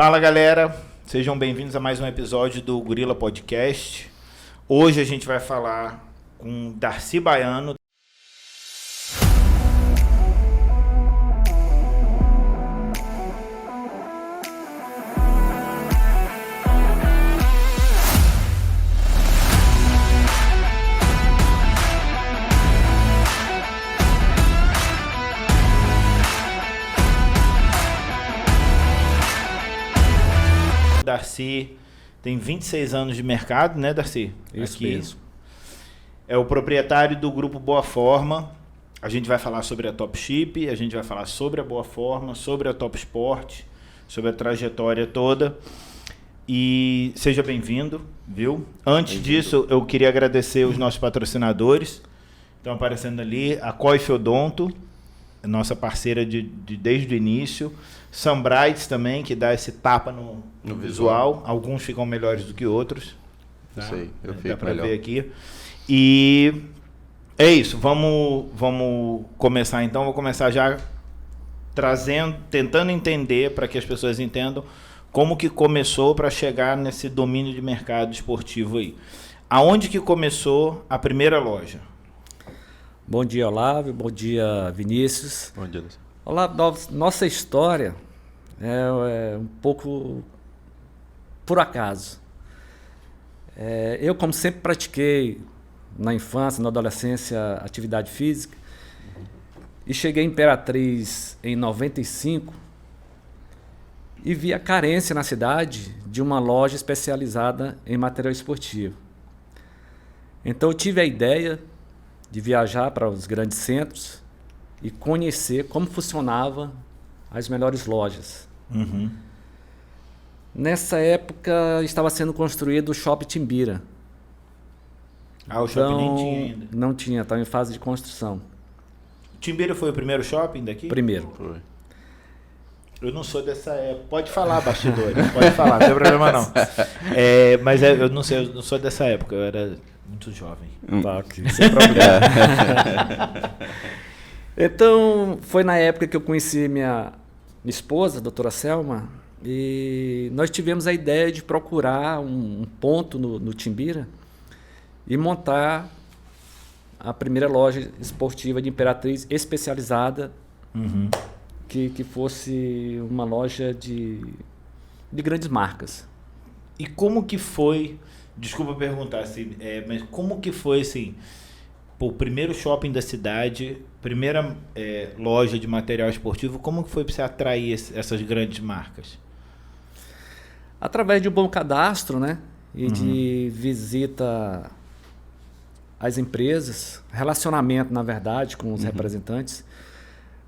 Fala, galera, sejam bem-vindos a mais um episódio do Gorila Podcast. Hoje a gente vai falar com Darcy Baiano. Darcy tem 26 anos de mercado, né, Darcy? Isso aqui. mesmo. É o proprietário do grupo Boa Forma. A gente vai falar sobre a Top Chip, a gente vai falar sobre a Boa Forma, sobre a Top Sport, sobre a trajetória toda. E seja bem-vindo, viu? Antes disso, eu queria agradecer os nossos patrocinadores. Estão aparecendo ali, a Coif Odonto, nossa parceira desde o início. Sunbrights também, que dá esse tapa no visual. Alguns ficam melhores do que outros. Tá? Sei, eu fico dá pra melhor. ver aqui. E é isso. Vamos começar então. Vou começar já tentando entender, para que as pessoas entendam como que começou para chegar nesse domínio de mercado esportivo aí. Aonde que começou a primeira loja? Bom dia, Olavo. Bom dia, Vinícius. Bom dia, Luciano. Olavo, nossa história é um pouco por acaso. Eu, como sempre pratiquei na infância, na adolescência, atividade física, e cheguei em Imperatriz em 95 e vi a carência na cidade de uma loja especializada em material esportivo. Então eu tive a ideia de viajar para os grandes centros e conhecer como funcionava as melhores lojas. Uhum. Nessa época estava sendo construído o Shopping Timbira. Ah, o shopping nem tinha ainda. Não tinha, estava em fase de construção. Timbira foi o primeiro shopping daqui? Primeiro. Foi. Eu não sou dessa época. Pode falar, bastidores. Pode falar, não tem problema não. Mas eu não sei, eu não sou dessa época. Eu era muito jovem. Tá, ok. Sem problema. Então, foi na época que eu conheci minha esposa, a doutora Selma, e nós tivemos a ideia de procurar um ponto no Timbira e montar a primeira loja esportiva de Imperatriz especializada, que fosse uma loja de grandes marcas. E como que foi, desculpa perguntar, assim, mas como que foi assim, o primeiro shopping da cidade, primeira loja de material esportivo, como que foi para você atrair essas grandes marcas? Através de um bom cadastro, né? E de visita às empresas, relacionamento, na verdade, com os representantes,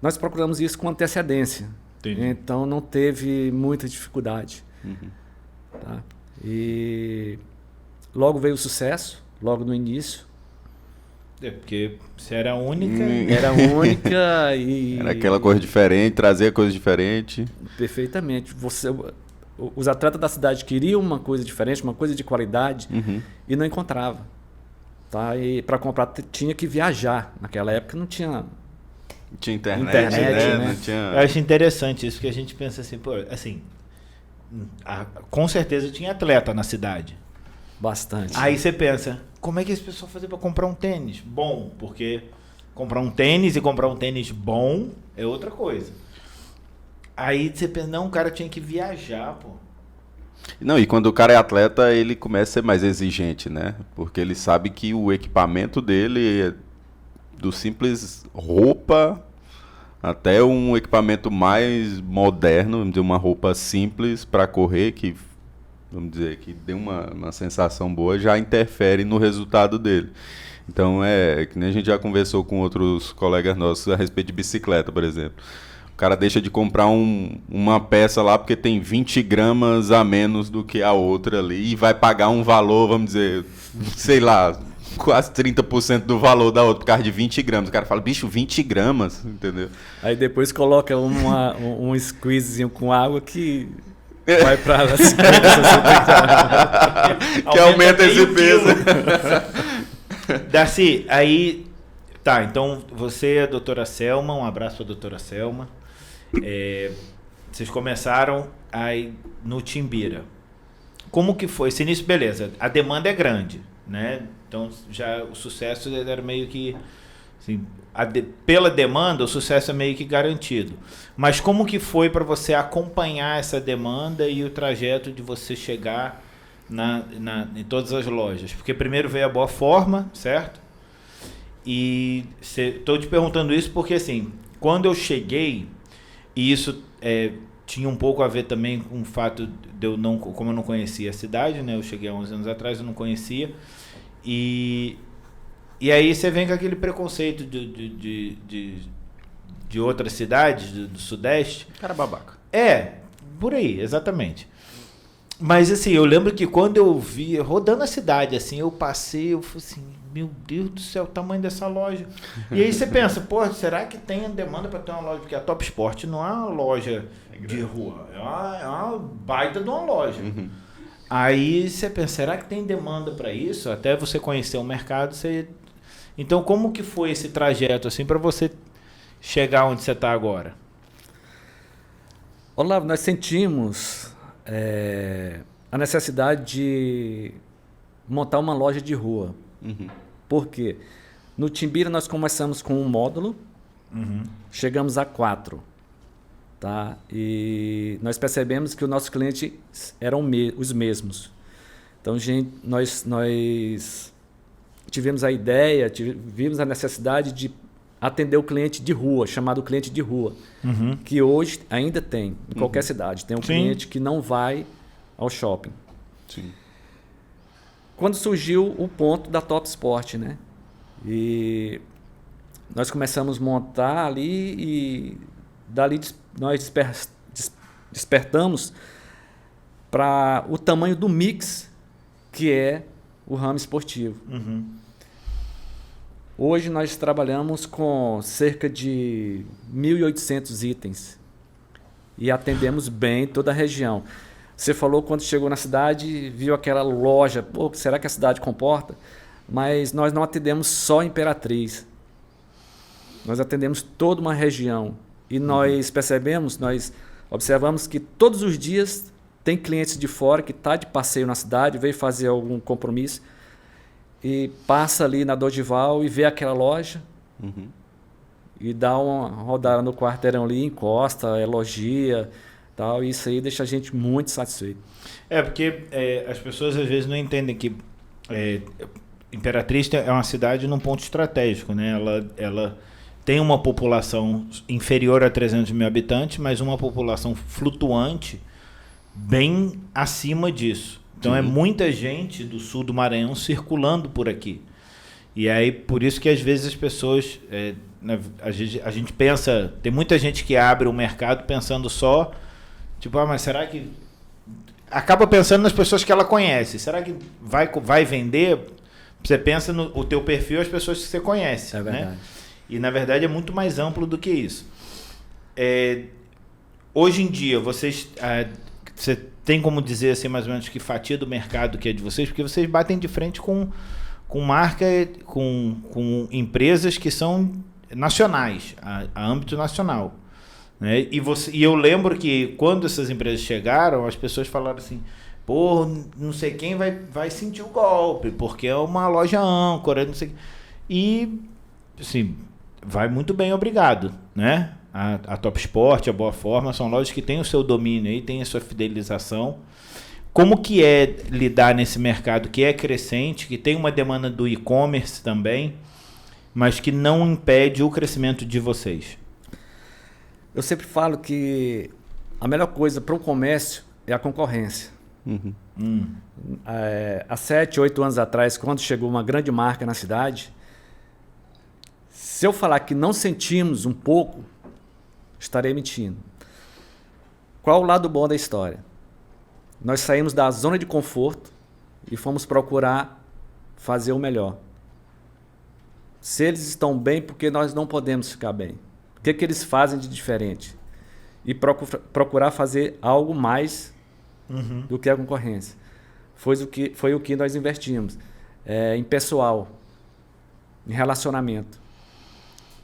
nós procuramos isso com antecedência. Entendi. Então não teve muita dificuldade. Tá? E logo veio o sucesso, logo no início. Porque você era a única. Era única e... Era aquela coisa diferente, trazia coisa diferente. Perfeitamente. Os atletas da cidade queriam uma coisa diferente, uma coisa de qualidade, e não encontrava. Tá? E para comprar tinha que viajar. Naquela época não tinha... Tinha internet, né? Não tinha... Eu acho interessante isso, que a gente pensa assim, pô, assim, com certeza tinha atleta na cidade. Bastante. Aí você pensa, como é que esse pessoal fazia para comprar um tênis? Bom, porque comprar um tênis e comprar um tênis bom é outra coisa. Aí você pensa, não, o cara tinha que viajar, pô. Não, e quando o cara é atleta, ele começa a ser mais exigente, né? Porque ele sabe que o equipamento dele é do simples roupa até um equipamento mais moderno, vamos dizer, uma roupa simples para correr, que, vamos dizer, que dê uma sensação boa, já interfere no resultado dele. Então, que nem a gente já conversou com outros colegas nossos a respeito de bicicleta, por exemplo. O cara deixa de comprar uma peça lá porque tem 20 gramas a menos do que a outra ali e vai pagar um valor, vamos dizer, sei lá, quase 30% do valor da outra por causa de 20 gramas. O cara fala, bicho, 20 gramas, entendeu? Aí depois coloca um squeezezinho com água que vai para 50, 60 que aumenta esse peso. Darcy, aí... Tá, então você, a doutora Selma, um abraço para a doutora Selma. vocês começaram aí no Timbira. Como que foi esse início? Beleza, a demanda é grande, né? Então já o sucesso era meio que assim, pela demanda o sucesso é meio que garantido. Mas como que foi para você acompanhar essa demanda e o trajeto de você chegar em todas as lojas? Porque primeiro veio a Boa Forma, certo? E estou te perguntando isso porque assim, quando eu cheguei, e isso tinha um pouco a ver também com o fato de eu não, como eu não conhecia a cidade, né? Eu cheguei há 11 anos atrás, eu não conhecia. E aí você vem com aquele preconceito de outras cidades do Sudeste. Cara babaca. Por aí, exatamente. Mas assim, eu lembro que quando eu vi, rodando a cidade, assim, eu falei assim, meu Deus do céu, o tamanho dessa loja. E aí você pensa, pô, será que tem demanda para ter uma loja? Porque a Top Sport não é uma loja de rua, é uma baita de uma loja. Uhum. Aí você pensa, será que tem demanda para isso? Até você conhecer o mercado, Então, como que foi esse trajeto, assim, para você chegar onde você está agora? Olavo, nós sentimos a necessidade de montar uma loja de rua. Uhum. Por quê? No Timbira nós começamos com um módulo, chegamos a 4. Tá? E nós percebemos que os nossos clientes eram os mesmos. Então, nós tivemos a ideia, vimos a necessidade de atender o cliente de rua, chamado cliente de rua, que hoje ainda tem, em qualquer cidade. Tem um cliente que não vai ao shopping. Sim. Quando surgiu o ponto da Top Sport, né? E nós começamos a montar ali e dali nós despertamos para o tamanho do mix que é o ramo esportivo. Hoje nós trabalhamos com cerca de 1.800 itens e atendemos bem toda a região. Você falou quando chegou na cidade, viu aquela loja, pô, será que a cidade comporta? Mas nós não atendemos só Imperatriz. Nós atendemos toda uma região. E nós observamos que todos os dias tem clientes de fora que está de passeio na cidade, veio fazer algum compromisso e passa ali na Dodival e vê aquela loja e dá uma rodada no quarteirão ali, encosta, elogia, tal, e isso aí deixa a gente muito satisfeito. Porque as pessoas às vezes não entendem que Imperatriz é uma cidade num ponto estratégico, né? Ela tem uma população inferior a 300 mil habitantes, mas uma população flutuante bem acima disso. Então é muita gente do sul do Maranhão circulando por aqui. E aí por isso que às vezes as pessoas, a gente pensa, tem muita gente que abre o mercado pensando só, tipo, mas será que... Acaba pensando nas pessoas que ela conhece. Será que vai vender? Você pensa no o teu perfil, as pessoas que você conhece. É verdade. Né? E na verdade é muito mais amplo do que isso. Hoje em dia, você tem como dizer assim, mais ou menos que fatia do mercado que é de vocês? Porque vocês batem de frente com marca, com empresas que são nacionais, a âmbito nacional. Né? E eu lembro que quando essas empresas chegaram, as pessoas falaram assim, pô, não sei quem vai sentir o golpe, porque é uma loja âncora, não sei. E, assim, vai muito bem, obrigado, né? A Top Sport, a Boa Forma, são lojas que têm o seu domínio aí, têm a sua fidelização. Como que é lidar nesse mercado que é crescente, que tem uma demanda do e-commerce também, mas que não impede o crescimento de vocês? Eu sempre falo que a melhor coisa para o comércio é a concorrência. Há 7, 8 anos atrás, quando chegou uma grande marca na cidade, se eu falar que não sentimos um pouco, estarei mentindo. Qual o lado bom da história? Nós saímos da zona de conforto e fomos procurar fazer o melhor. Se eles estão bem, por que nós não podemos ficar bem? O que eles fazem de diferente? E procurar fazer algo mais do que a concorrência. Foi o que nós investimos em pessoal, em relacionamento.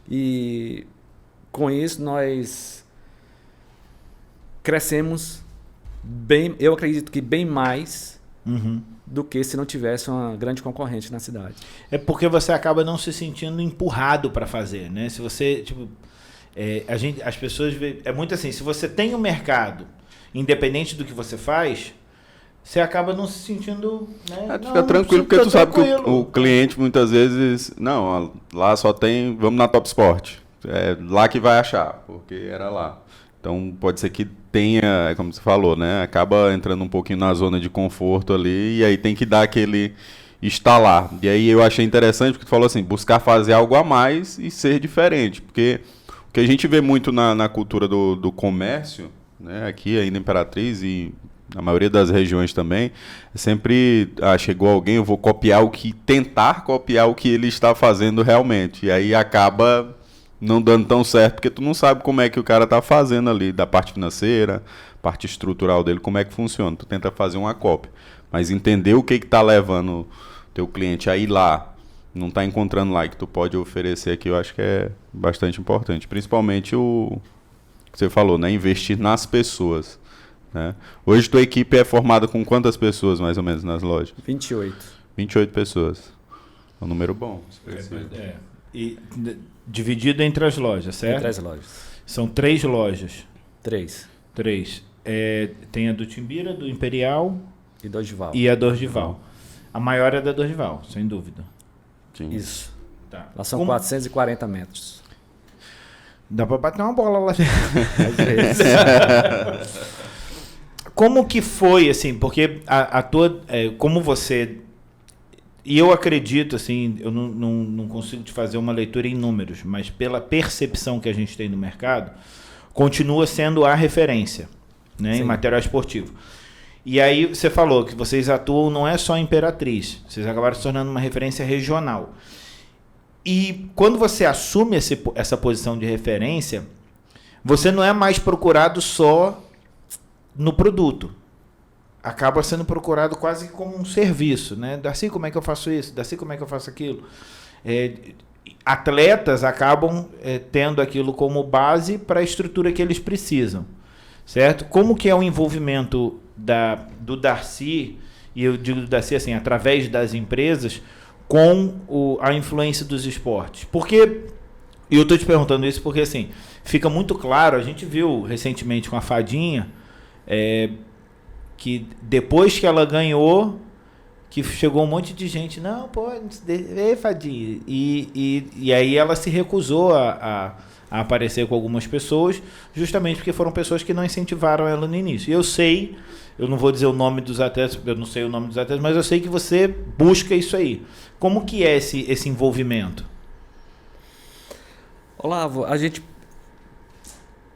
E com isso nós crescemos bem, eu acredito que bem mais Uhum. do que se não tivesse uma grande concorrente na cidade. É porque você acaba não se sentindo empurrado para fazer, né? Se você, tipo, as pessoas é muito assim, se você tem um mercado, independente do que você faz, você acaba não se sentindo, né? Tu fica tranquilo, porque tu sabe que o cliente muitas vezes, não, lá só tem, vamos na Top Sport, é lá que vai achar, porque era lá. Então pode ser que tenha, como você falou, né? Acaba entrando um pouquinho na zona de conforto ali, e aí tem que dar aquele estalar. E aí eu achei interessante, porque tu falou assim, buscar fazer algo a mais e ser diferente, porque o que a gente vê muito na cultura do comércio, né? Aqui ainda em Imperatriz e na maioria das regiões também, sempre chegou alguém, eu vou tentar copiar o que ele está fazendo realmente. E aí acaba não dando tão certo, porque tu não sabe como é que o cara está fazendo ali, da parte financeira, parte estrutural dele, como é que funciona. Tu tenta fazer uma cópia, mas entender o que está levando o teu cliente a ir lá, não está encontrando lá, e que tu pode oferecer aqui, eu acho que é bastante importante. Principalmente o que você falou, né? Investir nas pessoas. Né? Hoje tua equipe é formada com quantas pessoas, mais ou menos, nas lojas? 28. 28 pessoas. É um número bom. E dividido entre as lojas, certo? Entre as lojas. São 3 lojas. 3. 3. Tem a do Timbira, do Imperial E Dorival. e a Dorival. A maior é da Dorival, sem dúvida. Sim. Isso. Tá. Lá são 440 metros. Dá pra bater uma bola lá dentro. Às vezes. Como que foi, assim, porque a tua... como você... E eu acredito, assim, eu não consigo te fazer uma leitura em números, mas pela percepção que a gente tem no mercado, continua sendo a referência, né, em material esportivo. E aí você falou que vocês atuam não é só em Imperatriz, vocês acabaram se tornando uma referência regional. E quando você assume essa posição de referência, você não é mais procurado só no produto. Acaba sendo procurado quase como um serviço, né? Darcy, como é que eu faço isso? Darcy, como é que eu faço aquilo? Atletas acabam tendo aquilo como base para a estrutura que eles precisam, certo? Como que é o envolvimento do Darcy, e eu digo do Darcy assim, através das empresas, com a influência dos esportes? Porque, e eu estou te perguntando isso porque assim, fica muito claro, a gente viu recentemente com a Fadinha, que depois que ela ganhou, que chegou um monte de gente, não, pô, Fadinha, e aí ela se recusou a aparecer com algumas pessoas, justamente porque foram pessoas que não incentivaram ela no início. E eu não vou dizer o nome dos atletas, eu não sei o nome dos atletas, mas eu sei que você busca isso aí. Como que é esse envolvimento? Olavo, a gente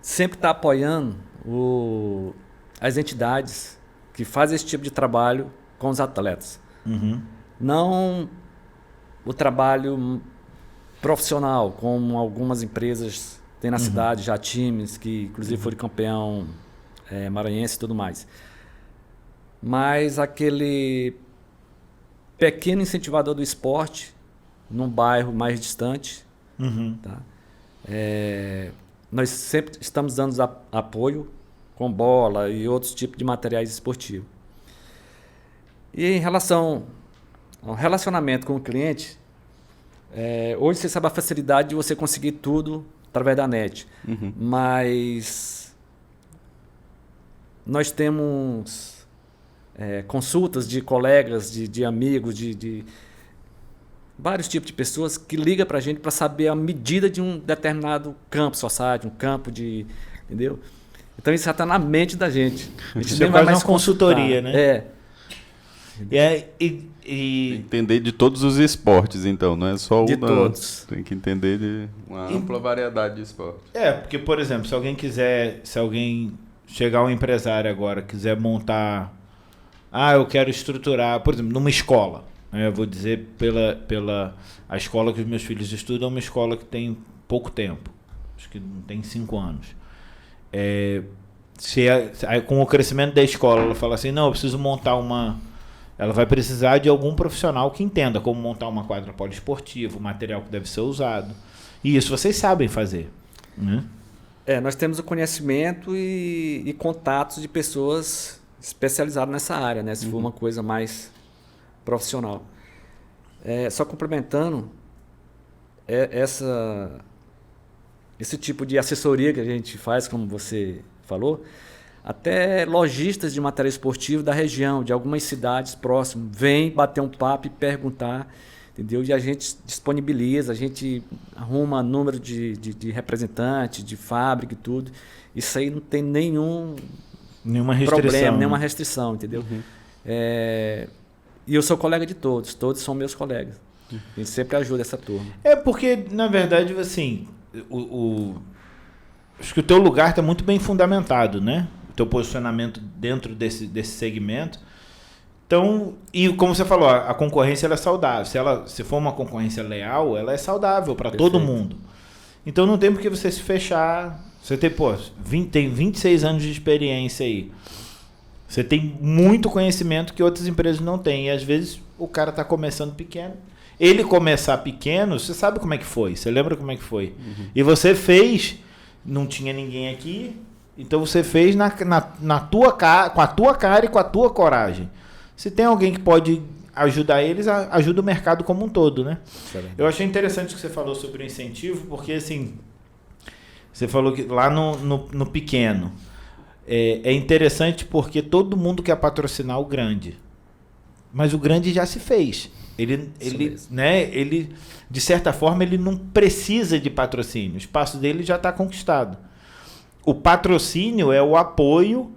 sempre está apoiando as entidades que fazem esse tipo de trabalho com os atletas. Uhum. Não o trabalho profissional, como algumas empresas têm na cidade, já times que inclusive foram campeão maranhense e tudo mais. Mas aquele pequeno incentivador do esporte num bairro mais distante, tá? Nós sempre estamos dando apoio com bola e outros tipos de materiais esportivos. E em relação ao relacionamento com o cliente, hoje você sabe a facilidade de você conseguir tudo através da net. Mas nós temos consultas de colegas, de amigos, de vários tipos de pessoas que ligam para a gente para saber a medida de um determinado campo society, um campo de... Entendeu? Então isso já está na mente da gente. A gente nem vai mais uma consultoria, né? Entender de todos os esportes, então, não é só de todos. Tem que entender de uma ampla variedade de esportes. Porque, por exemplo, se alguém chegar um empresário agora, quiser montar... eu quero estruturar, por exemplo, numa escola. Eu vou dizer a escola que os meus filhos estudam, é uma escola que tem pouco tempo. Acho que não tem 5 anos. Com o crescimento da escola, ela fala assim, não, eu preciso montar ela vai precisar de algum profissional que entenda como montar uma quadra poliesportiva, o material que deve ser usado. E isso vocês sabem fazer, né? Nós temos o conhecimento e contatos de pessoas especializadas nessa área, né? Se for uma coisa mais profissional. Só complementando, esse tipo de assessoria que a gente faz, como você falou, até lojistas de material esportivo da região, de algumas cidades próximas, vêm bater um papo e perguntar, entendeu? E a gente disponibiliza, a gente arruma número de representante, de fábrica e tudo. Isso aí não tem nenhuma problema, nenhuma restrição, entendeu? E eu sou colega de todos são meus colegas. A gente sempre ajuda essa turma. Porque, na verdade, assim, acho que o teu lugar está muito bem fundamentado, né? O teu posicionamento dentro desse segmento. Então, e como você falou, a concorrência ela é saudável. Se for uma concorrência leal, ela é saudável para todo mundo. Então não tem por que você se fechar. Você tem 26 anos de experiência aí. Você tem muito conhecimento que outras empresas não têm. E às vezes o cara está começando pequeno. Ele começar pequeno, você sabe como é que foi. Você lembra como é que foi. E você fez, não tinha ninguém aqui, então você fez na tua cara, com a tua cara e com a tua coragem. Se tem alguém que pode ajudar eles, ajuda o mercado como um todo, né? Eu achei interessante o que você falou sobre o incentivo, porque assim, você falou que lá no pequeno, é interessante porque todo mundo quer patrocinar o grande, mas o grande já se fez. Ele, de certa forma, ele não precisa de patrocínio. O espaço dele já está conquistado. O patrocínio é o apoio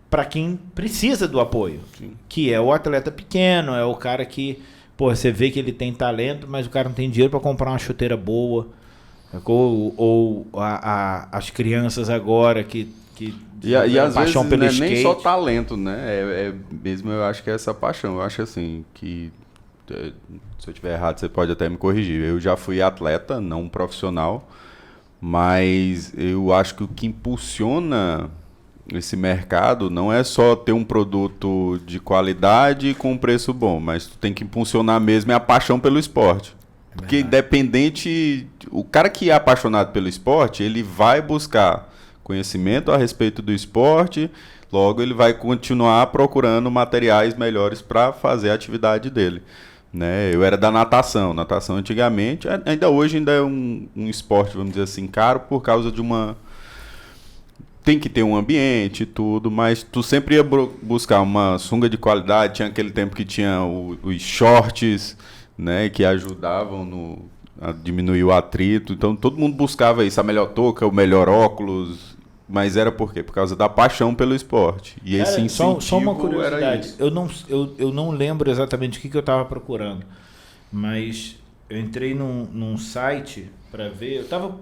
para quem precisa do apoio. Sim. Que é o atleta pequeno, é o cara que você vê que ele tem talento, mas o cara não tem dinheiro para comprar uma chuteira boa. Ou as crianças agora que e às vezes pelo skate. Nem só talento, né? Mesmo eu acho que é essa paixão. Eu acho assim que, se eu estiver errado, você pode até me corrigir. Eu já fui atleta, não profissional, mas eu acho que o que impulsiona esse mercado não é só ter um produto de qualidade com um preço bom, mas tu tem que impulsionar mesmo a paixão pelo esporte. Porque independente, o cara que é apaixonado pelo esporte, ele vai buscar conhecimento a respeito do esporte, logo ele vai continuar procurando materiais melhores para fazer a atividade dele. Né? Eu era da natação. Natação antigamente, ainda hoje é um esporte, vamos dizer assim, caro por causa de uma... Tem que ter um ambiente e tudo, mas tu sempre ia buscar uma sunga de qualidade. Tinha aquele tempo que tinha os shorts, né, que ajudavam a diminuir o atrito. Então todo mundo buscava isso, a melhor touca, o melhor óculos. Mas era por quê? Por causa da paixão pelo esporte. E esse incentivo só uma curiosidade. Eu não lembro exatamente o que eu estava procurando, mas eu entrei num site para ver. Eu estava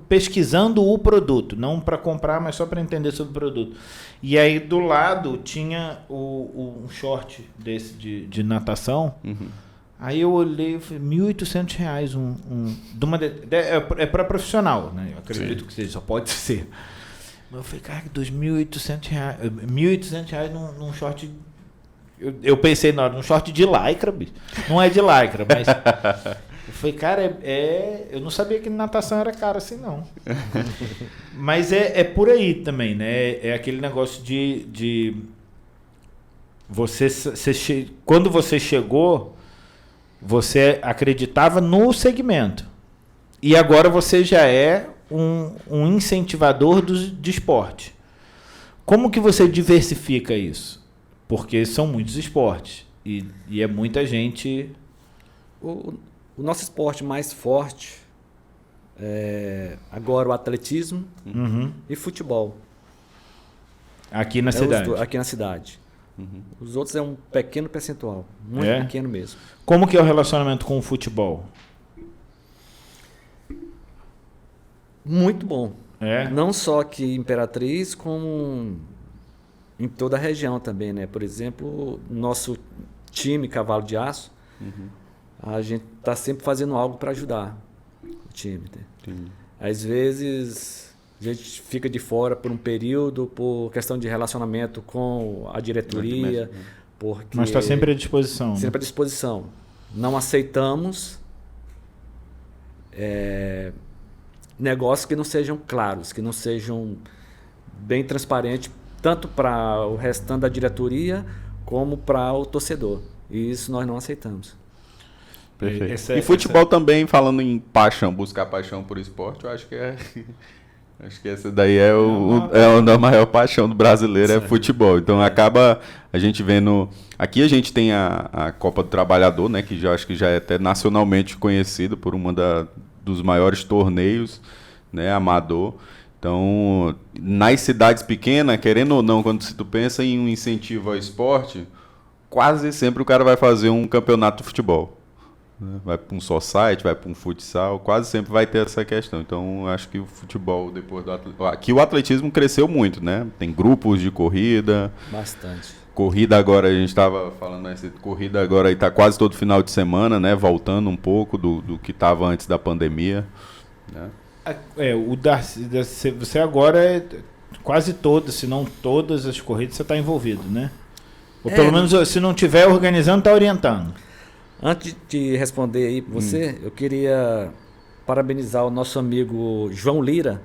pesquisando o produto, não para comprar, mas só para entender sobre o produto. E aí do lado tinha um short desse de natação. Aí eu olhei e falei, R$1.800 é para profissional, né? Eu acredito que seja, só pode ser. Eu falei, cara, R$2.800, R$1.800 num short. Eu pensei na hora, num short de lycra, bicho. Não é de lycra, mas. Eu falei, cara, eu não sabia que natação era cara assim, não. Mas é por aí também, né? É aquele negócio de quando você chegou, você acreditava no segmento. E agora você já é um incentivador de esporte. Como que você diversifica isso? Porque são muitos esportes e é muita gente. O nosso esporte mais forte é agora o atletismo e futebol. Aqui na cidade? Aqui na cidade. Os outros é um pequeno percentual, muito pequeno mesmo. Como que é o relacionamento com o futebol? Muito bom. Não só aqui em Imperatriz, como em toda a região também, né? Por exemplo, nosso time Cavalo de Aço, a gente está sempre fazendo algo para ajudar o time. Né? Às vezes a gente fica de fora por um período, por questão de relacionamento com a diretoria. Mas está sempre à disposição. Sempre à disposição. Não aceitamos negócios que não sejam claros, que não sejam bem transparentes, tanto para o restante da diretoria como para o torcedor. E isso nós não aceitamos. Perfeito. E futebol também, falando em paixão, buscar paixão por esporte, eu acho que acho que essa daí é a maior paixão do brasileiro, é futebol. Então acaba a gente vendo. Aqui a gente tem a Copa do Trabalhador, né? Que acho que já é até nacionalmente conhecido por dos maiores torneios, né? Amador. Então, nas cidades pequenas, querendo ou não, quando tu pensa em um incentivo ao esporte, quase sempre o cara vai fazer um campeonato de futebol. Vai para um society, vai para um futsal, quase sempre vai ter essa questão. Então, acho que o futebol, depois do atletismo... Aqui o atletismo cresceu muito, né? Tem grupos de corrida. Bastante. Corrida agora, a gente estava falando, né? Corrida agora está quase todo final de semana, né? Voltando um pouco do que estava antes da pandemia, né? O Darcy, você agora quase todas, se não todas as corridas, você está envolvido, né? Ou pelo menos, se não estiver organizando, está orientando. Antes de responder aí para você, eu queria parabenizar o nosso amigo João Lira,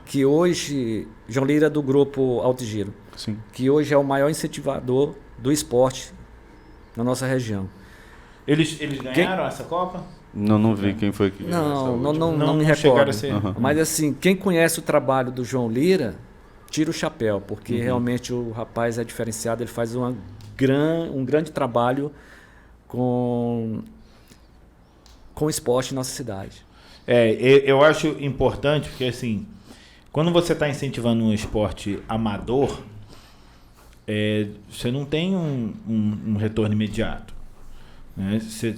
que hoje, João Lira do grupo Alto Giro, sim, que hoje é o maior incentivador do esporte na nossa região. Eles ganharam essa Copa? Não vi quem foi que ganhou. Não me recordo. Mas assim, quem conhece o trabalho do João Lira, tira o chapéu, porque realmente o rapaz é diferenciado, ele faz um grande trabalho com o esporte em nossa cidade. Eu acho importante, porque assim, quando você está incentivando um esporte amador, você não tem um retorno imediato. Né? Você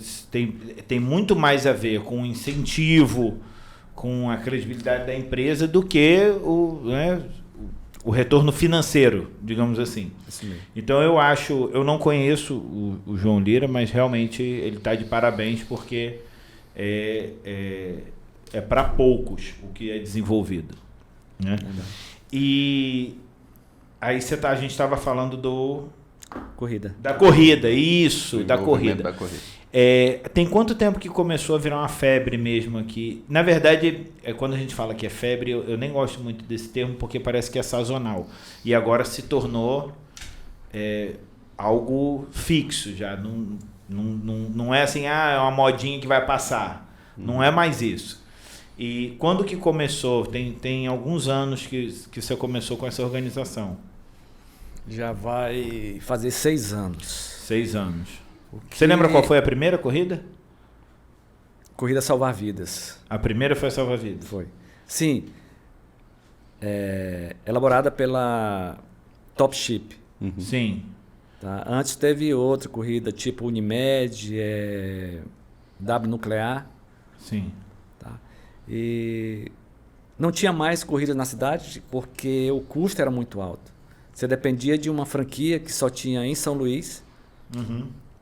tem muito mais a ver com o incentivo, com a credibilidade da empresa, do que o retorno financeiro, digamos assim. Então eu não conheço o João Lira, mas realmente ele está de parabéns, porque é para poucos o que é desenvolvido. Né? E aí a gente estava falando da corrida, isso, da corrida. Tem quanto tempo que começou a virar uma febre mesmo aqui? Na verdade, quando a gente fala que é febre, eu nem gosto muito desse termo, porque parece que é sazonal. E agora se tornou algo fixo já. Não é assim, é uma modinha que vai passar. Não é mais isso. E quando que começou? Tem alguns anos que você começou com essa organização. Já vai fazer 6 anos. 6 anos. Você lembra qual foi a primeira corrida? Corrida Salvar Vidas. A primeira foi a Salvar Vidas? Foi. Sim. Elaborada pela Top Ship. Sim. Tá? Antes teve outra corrida, tipo Unimed, W Nuclear. Sim. Tá? E não tinha mais corridas na cidade porque o custo era muito alto. Você dependia de uma franquia que só tinha em São Luís,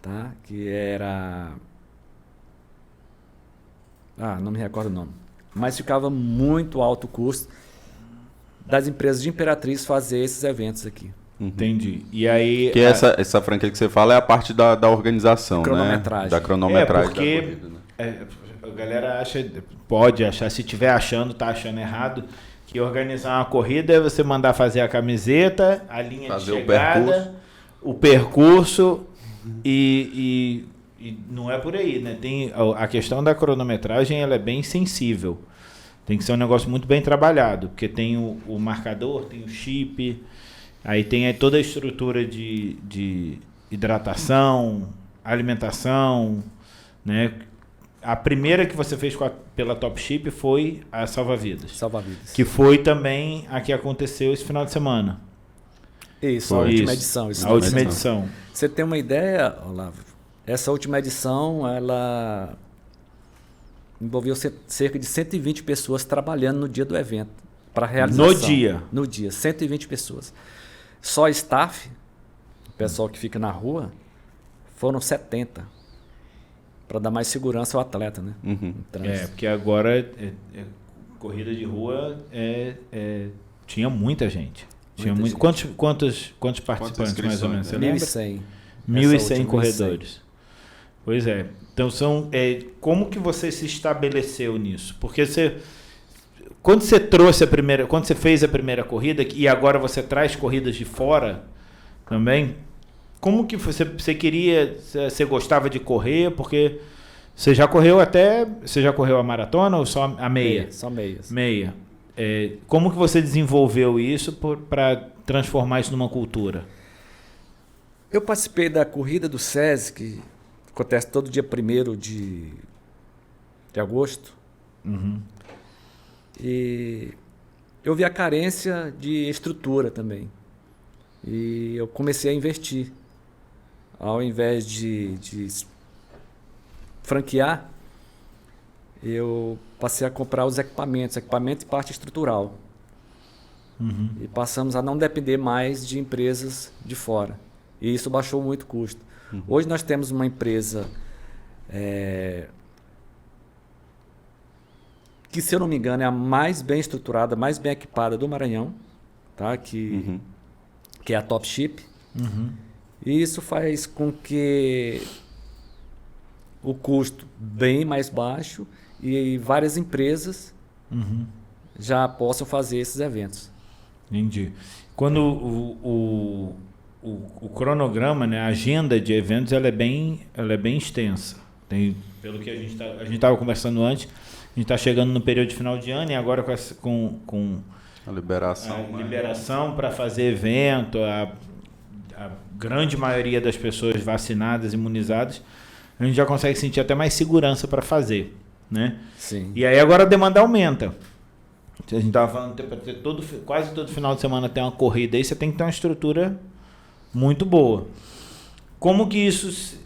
tá? Que era... não me recordo o nome. Mas ficava muito alto o custo das empresas de Imperatriz fazer esses eventos aqui. Entendi. E aí... Que essa franquia que você fala é a parte da organização, cronometragem. Né? Da cronometragem porque da corrida, né? A galera pode achar, se estiver achando, tá achando errado, que organizar uma corrida é você mandar fazer a camiseta, a linha de chegada, o percurso e não é por aí, né? Tem a questão da cronometragem, ela é bem sensível. Tem que ser um negócio muito bem trabalhado, porque tem o marcador, tem o chip, aí tem toda a estrutura de hidratação, alimentação, né? A primeira que você fez pela Top Ship foi a Salva-Vidas. Salva-Vidas. Que foi também a que aconteceu esse final de semana. Isso, a última edição. A última edição. Você tem uma ideia, Olavo? Essa última edição, ela envolveu cerca de 120 pessoas trabalhando no dia do evento. Para realização. No dia? No dia, 120 pessoas. Só staff, o pessoal que fica na rua, foram 70. Para dar mais segurança ao atleta, né? Porque agora corrida de rua tinha muita gente. Quantos participantes mais ou menos? Você lembra? 1.100. 1.100 corredores. Pois é. Então como que você se estabeleceu nisso? Porque quando você fez a primeira corrida e agora você traz corridas de fora também, como que você você gostava de correr? Porque você já correu a maratona ou só a meia? Só meias. Meia. Como que você desenvolveu isso para transformar isso numa cultura? Eu participei da corrida do SESI, que acontece todo dia 1º de agosto. Uhum. E eu vi a carência de estrutura também. E eu comecei a investir. Ao invés de franquear, eu passei a comprar os equipamento e parte estrutural. Uhum. E passamos a não depender mais de empresas de fora. E isso baixou muito o custo. Uhum. Hoje nós temos uma empresa que, se eu não me engano, é a mais bem estruturada, mais bem equipada do Maranhão, tá? Que é a Top Ship. Uhum. E isso faz com que o custo bem mais baixo e várias empresas já possam fazer esses eventos. Entendi. Quando o cronograma, né, a agenda de eventos, ela é bem extensa. Pelo que a gente estava conversando antes, a gente está chegando no período de final de ano e agora com a liberação. A liberação para fazer evento, a grande maioria das pessoas vacinadas, imunizadas, a gente já consegue sentir até mais segurança para fazer, né? Sim. E aí agora a demanda aumenta. A gente estava falando para ter quase todo final de semana tem uma corrida aí, você tem que ter uma estrutura muito boa. Como que isso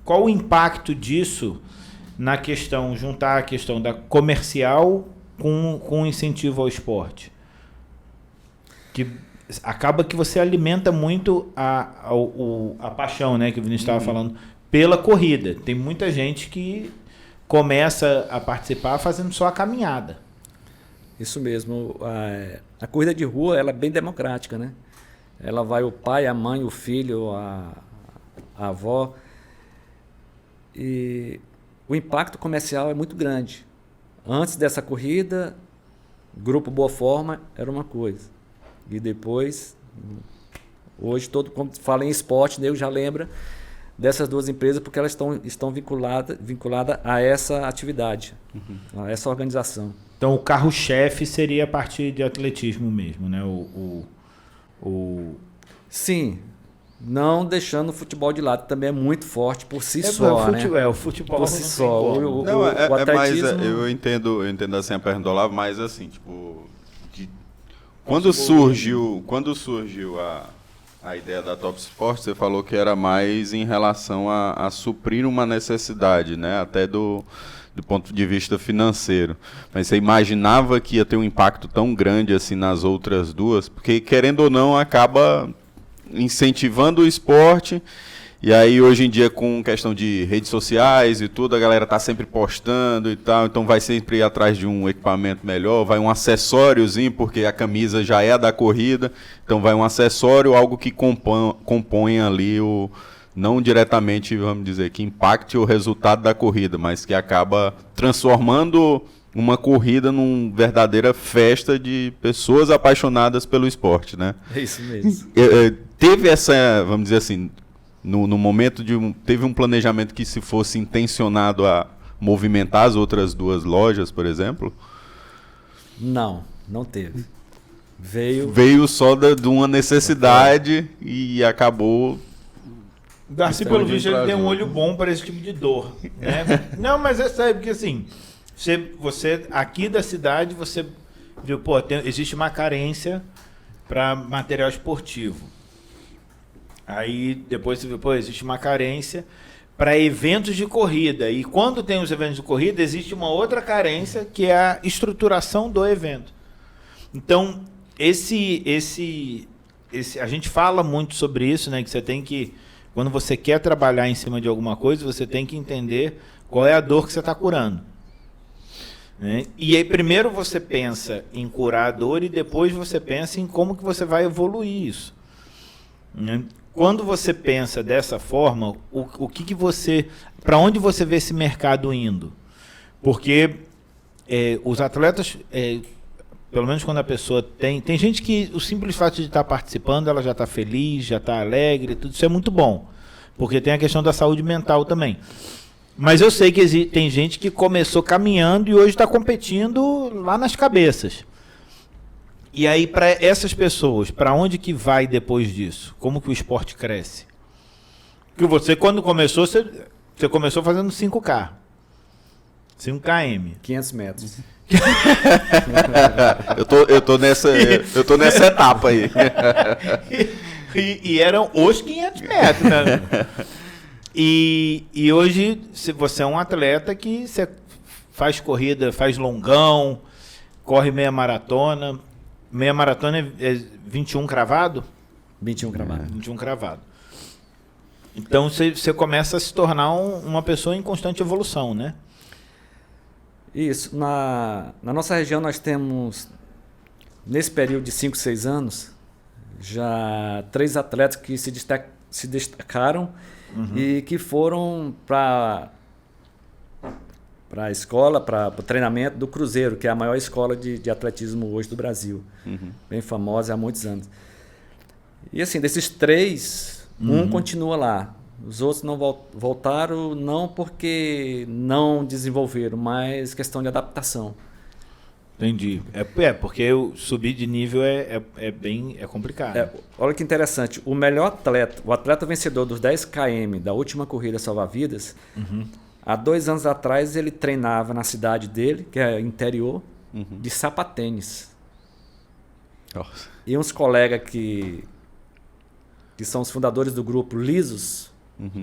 qual o impacto disso na questão, juntar a questão da comercial com incentivo ao esporte? Que acaba que você alimenta muito a paixão, né, que o Vinícius estava falando, pela corrida. Tem muita gente que começa a participar fazendo só a caminhada. Isso mesmo. A corrida de rua, ela é bem democrática, né? Ela vai o pai, a mãe, o filho, a avó. E o impacto comercial é muito grande. Antes dessa corrida, Grupo Boa Forma era uma coisa. E depois, hoje, quando fala em esporte, eu já lembro dessas duas empresas porque elas estão vinculadas a essa atividade, a essa organização. Então, o carro-chefe seria a parte de atletismo mesmo, né? Sim, não deixando o futebol de lado, também é muito forte por si só, né? O futebol por si só. O atletismo... mais, eu entendo assim a pergunta do Olavo, mas assim, tipo, quando surgiu a ideia da Top Sport, você falou que era mais em relação a suprir uma necessidade, né? Até do ponto de vista financeiro. Mas você imaginava que ia ter um impacto tão grande assim nas outras duas? Porque, querendo ou não, acaba incentivando o esporte. E aí, hoje em dia, com questão de redes sociais e tudo, a galera tá sempre postando e tal, então vai sempre ir atrás de um equipamento melhor, vai um acessóriozinho, porque a camisa já é da corrida, então vai um acessório, algo que compõe ali não diretamente, vamos dizer, que impacte o resultado da corrida, mas que acaba transformando uma corrida numa verdadeira festa de pessoas apaixonadas pelo esporte, né? É isso mesmo. Teve essa, vamos dizer assim, no momento teve um planejamento que se fosse intencionado a movimentar as outras duas lojas, por exemplo? Não teve. Veio só de uma necessidade e acabou... Darcy, pelo visto, ele tem um olho bom para esse tipo de dor, né? Não, mas é sério, porque assim, você aqui da cidade, você viu, existe uma carência para material esportivo. Aí depois você viu, existe uma carência para eventos de corrida. E quando tem os eventos de corrida, existe uma outra carência, que é a estruturação do evento. Então, a gente fala muito sobre isso, né? Que você tem que, quando você quer trabalhar em cima de alguma coisa, você tem que entender qual é a dor que você está curando. Né? E aí primeiro você pensa em curar a dor e depois você pensa em como que você vai evoluir isso. Né? Quando você pensa dessa forma, para onde você vê esse mercado indo? Porque os atletas, pelo menos quando a pessoa tem gente que o simples fato de estar participando, ela já está feliz, já está alegre, tudo isso é muito bom, porque tem a questão da saúde mental também. Mas eu sei que tem gente que começou caminhando e hoje está competindo lá nas cabeças. E aí, para essas pessoas, para onde que vai depois disso? Como que o esporte cresce? Porque você, quando começou, você começou fazendo 5K. 5km. 500 metros. eu tô nessa etapa aí. E eram os 500 metros, né? E hoje você é um atleta que você faz corrida, faz longão, corre meia maratona. Meia maratona é 21 cravado? 21 cravado. 21 cravado. Então você começa a se tornar uma pessoa em constante evolução, né? Isso. Na nossa região nós temos, nesse período de 5, 6 anos, já 3 atletas que se destacaram e que foram para a escola, para o treinamento do Cruzeiro, que é a maior escola de atletismo hoje do Brasil. Bem famosa há muitos anos. E assim, desses 3, um continua lá. Os outros não voltaram, não porque não desenvolveram, mas questão de adaptação. Entendi. Porque eu subir de nível é complicado. Olha que interessante. O melhor atleta, o atleta vencedor dos 10 km da última corrida salva-vidas, há 2 anos atrás ele treinava na cidade dele, que é interior, de sapatênis. Nossa. E uns colegas que são os fundadores do grupo Lisos,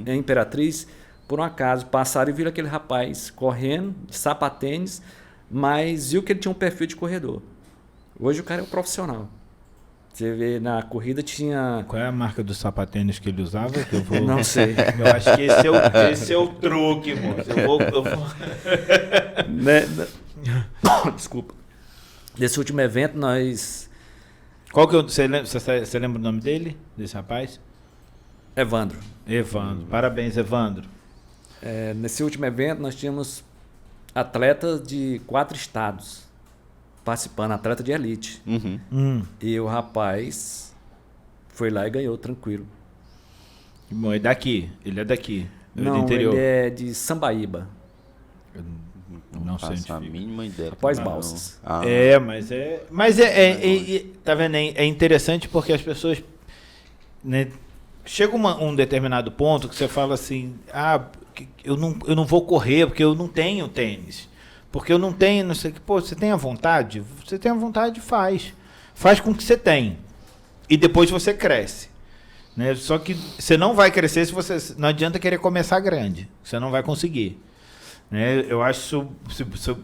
em Imperatriz, por um acaso passaram e viram aquele rapaz correndo de sapatênis, mas viu que ele tinha um perfil de corredor. Hoje o cara é um profissional. Você vê, na corrida tinha... Qual é a marca do sapatênis que ele usava? Que eu vou... Não sei. Eu acho que esse é o truque, moço. Eu vou... Desculpa. Nesse último evento nós... Qual que você lembra o nome dele, desse rapaz? Evandro. Parabéns, Evandro. Nesse último evento nós tínhamos atletas de 4 estados participando, atleta de elite. E o rapaz foi lá e ganhou, tranquilo. Bom, ele é daqui. Não, do interior. ele é de Sambaíba. Não sei faço a mínima ideia. Após Balsas. Mas tá vendo? É interessante porque as pessoas, né, chega um determinado ponto que você fala assim, eu não vou correr porque eu não tenho tênis. Porque eu não tenho, não sei o que. Pô, você tem a vontade? Você tem a vontade, faz. Faz com o que você tem. E depois você cresce. Né? Só que você não vai crescer se você... Não adianta querer começar grande. Você não vai conseguir. Né? Eu acho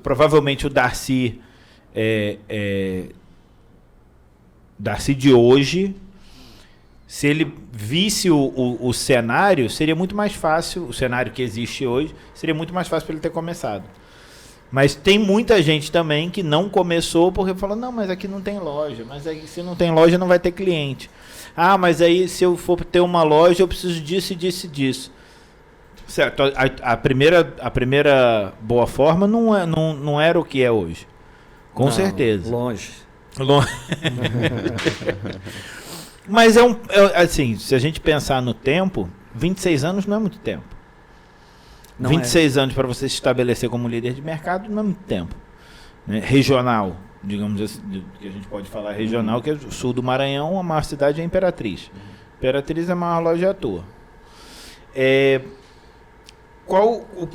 provavelmente o Darcy Darcy de hoje, se ele visse o cenário, seria muito mais fácil, o cenário que existe hoje, seria muito mais fácil para ele ter começado. Mas tem muita gente também que não começou porque falou, não, mas aqui não tem loja, mas aí, se não tem loja não vai ter cliente. Ah, mas aí se eu for ter uma loja eu preciso disso e disso e disso. Certo, a primeira Boa Forma não era o que é hoje. Com certeza. Longe. Mas assim, se a gente pensar no tempo, 26 anos não é muito tempo. Não 26 anos para você se estabelecer como líder de mercado não é muito tempo. Né? Regional, digamos assim, que a gente pode falar regional, que é o sul do Maranhão, a maior cidade é Imperatriz. Imperatriz é a maior loja à toa. O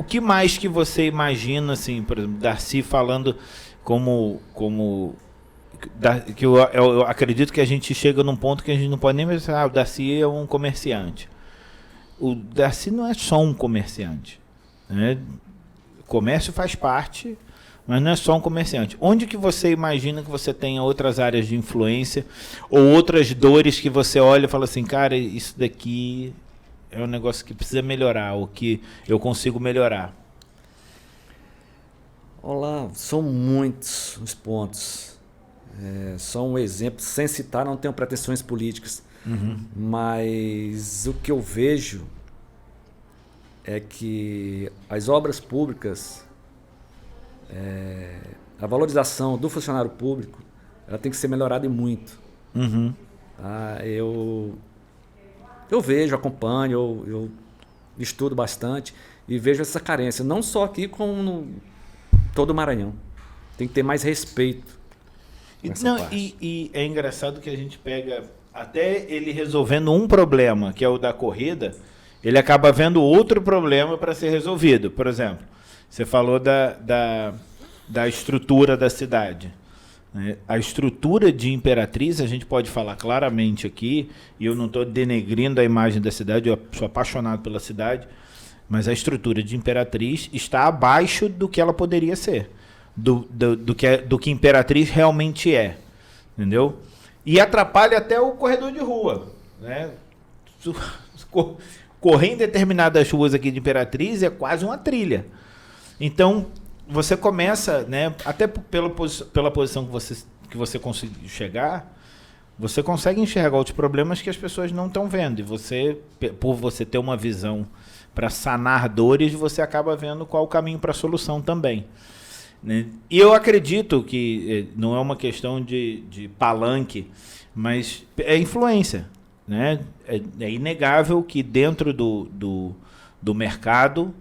que mais que você imagina, assim, por exemplo, Darcy falando que eu acredito que a gente chega num ponto que a gente não pode nem pensar, o Darcy é um comerciante. O Darcy não é só um comerciante. Né? O comércio faz parte, mas não é só um comerciante. Onde que você imagina que você tenha outras áreas de influência ou outras dores que você olha e fala assim, cara, isso daqui é um negócio que precisa melhorar, ou que eu consigo melhorar? Olá, são muitos os pontos. Só um exemplo, sem citar, não tenho pretensões políticas. Mas o que eu vejo é que as obras públicas a valorização do funcionário público, ela tem que ser melhorada e muito. Uhum. Tá? Eu vejo, acompanho, eu estudo bastante e vejo essa carência, não só aqui, como no todo o Maranhão. Tem que ter mais respeito. E é engraçado que a gente pega, até ele resolvendo um problema, que é o da corrida, ele acaba vendo outro problema para ser resolvido. Por exemplo, você falou da estrutura da cidade. A estrutura de Imperatriz, a gente pode falar claramente aqui, e eu não estou denegrindo a imagem da cidade, eu sou apaixonado pela cidade, mas a estrutura de Imperatriz está abaixo do que ela poderia ser, do que Imperatriz realmente é, entendeu? E atrapalha até o corredor de rua, né? Correr em determinadas ruas aqui de Imperatriz é quase uma trilha. Então, você começa, né, até pela posição que você conseguiu chegar, você consegue enxergar outros problemas que as pessoas não estão vendo. E você, por você ter uma visão para sanar dores, você acaba vendo qual o caminho para a solução também. Né? E eu acredito que não é uma questão de palanque, mas é influência. Né? É inegável que dentro do mercado,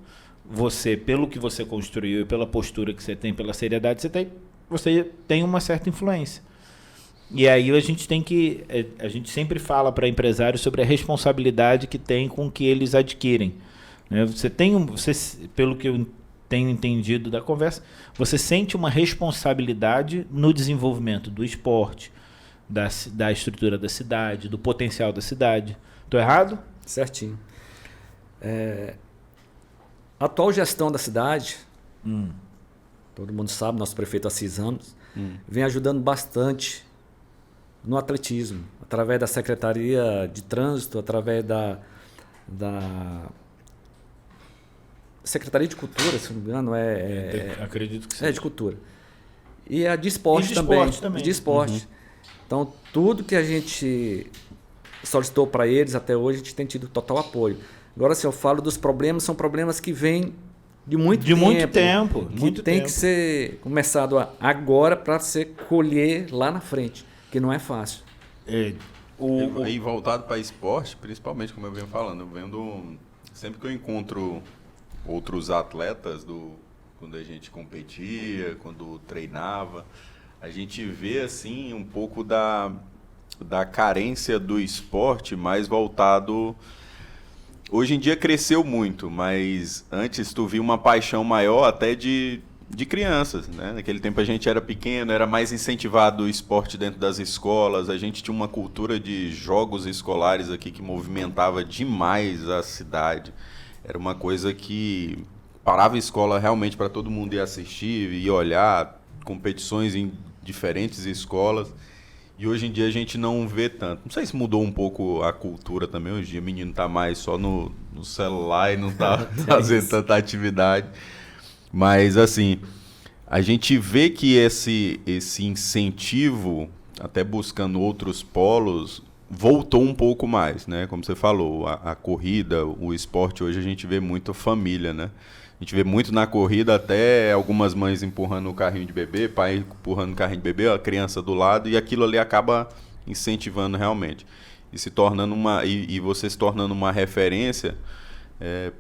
você, pelo que você construiu e pela postura que você tem, pela seriedade que você tem uma certa influência. E aí a gente sempre fala para empresários sobre a responsabilidade que tem com o que eles adquirem. Né? Pelo que eu tenho entendido da conversa, você sente uma responsabilidade no desenvolvimento do esporte, da estrutura da cidade, do potencial da cidade. Estou errado? Certinho. A atual gestão da cidade, todo mundo sabe, nosso prefeito há 6 anos, vem ajudando bastante no atletismo, através da Secretaria de Trânsito, através da Secretaria de Cultura, se não me engano, acredito que sim. É de cultura. E a de esporte também. De esporte. Então, tudo que a gente solicitou para eles até hoje, a gente tem tido total apoio. Agora, se eu falo dos problemas, são problemas que vêm de muito tempo. Que ser começado agora para se colher lá na frente, que não é fácil. E voltado para esporte, principalmente, como eu venho falando, sempre que eu encontro outros atletas quando a gente competia, quando treinava, a gente vê assim um pouco da carência do esporte mais voltado. Hoje em dia cresceu muito, mas antes tu via uma paixão maior até de crianças, né? Naquele tempo a gente era pequeno, era mais incentivado o esporte dentro das escolas, a gente tinha uma cultura de jogos escolares aqui que movimentava demais a cidade. Era uma coisa que parava a escola realmente para todo mundo ir assistir e olhar competições em diferentes escolas. E hoje em dia a gente não vê tanto. Não sei se mudou um pouco a cultura também. Hoje em dia o menino está mais só no celular e não está fazendo tanta atividade. Mas, assim, a gente vê que esse incentivo, até buscando outros polos, voltou um pouco mais, né? Como você falou, a corrida, o esporte, hoje a gente vê muito família, né? A gente vê muito na corrida, até algumas mães empurrando o carrinho de bebê, pai empurrando o carrinho de bebê, a criança do lado, e aquilo ali acaba incentivando realmente. E se tornando você se tornando uma referência,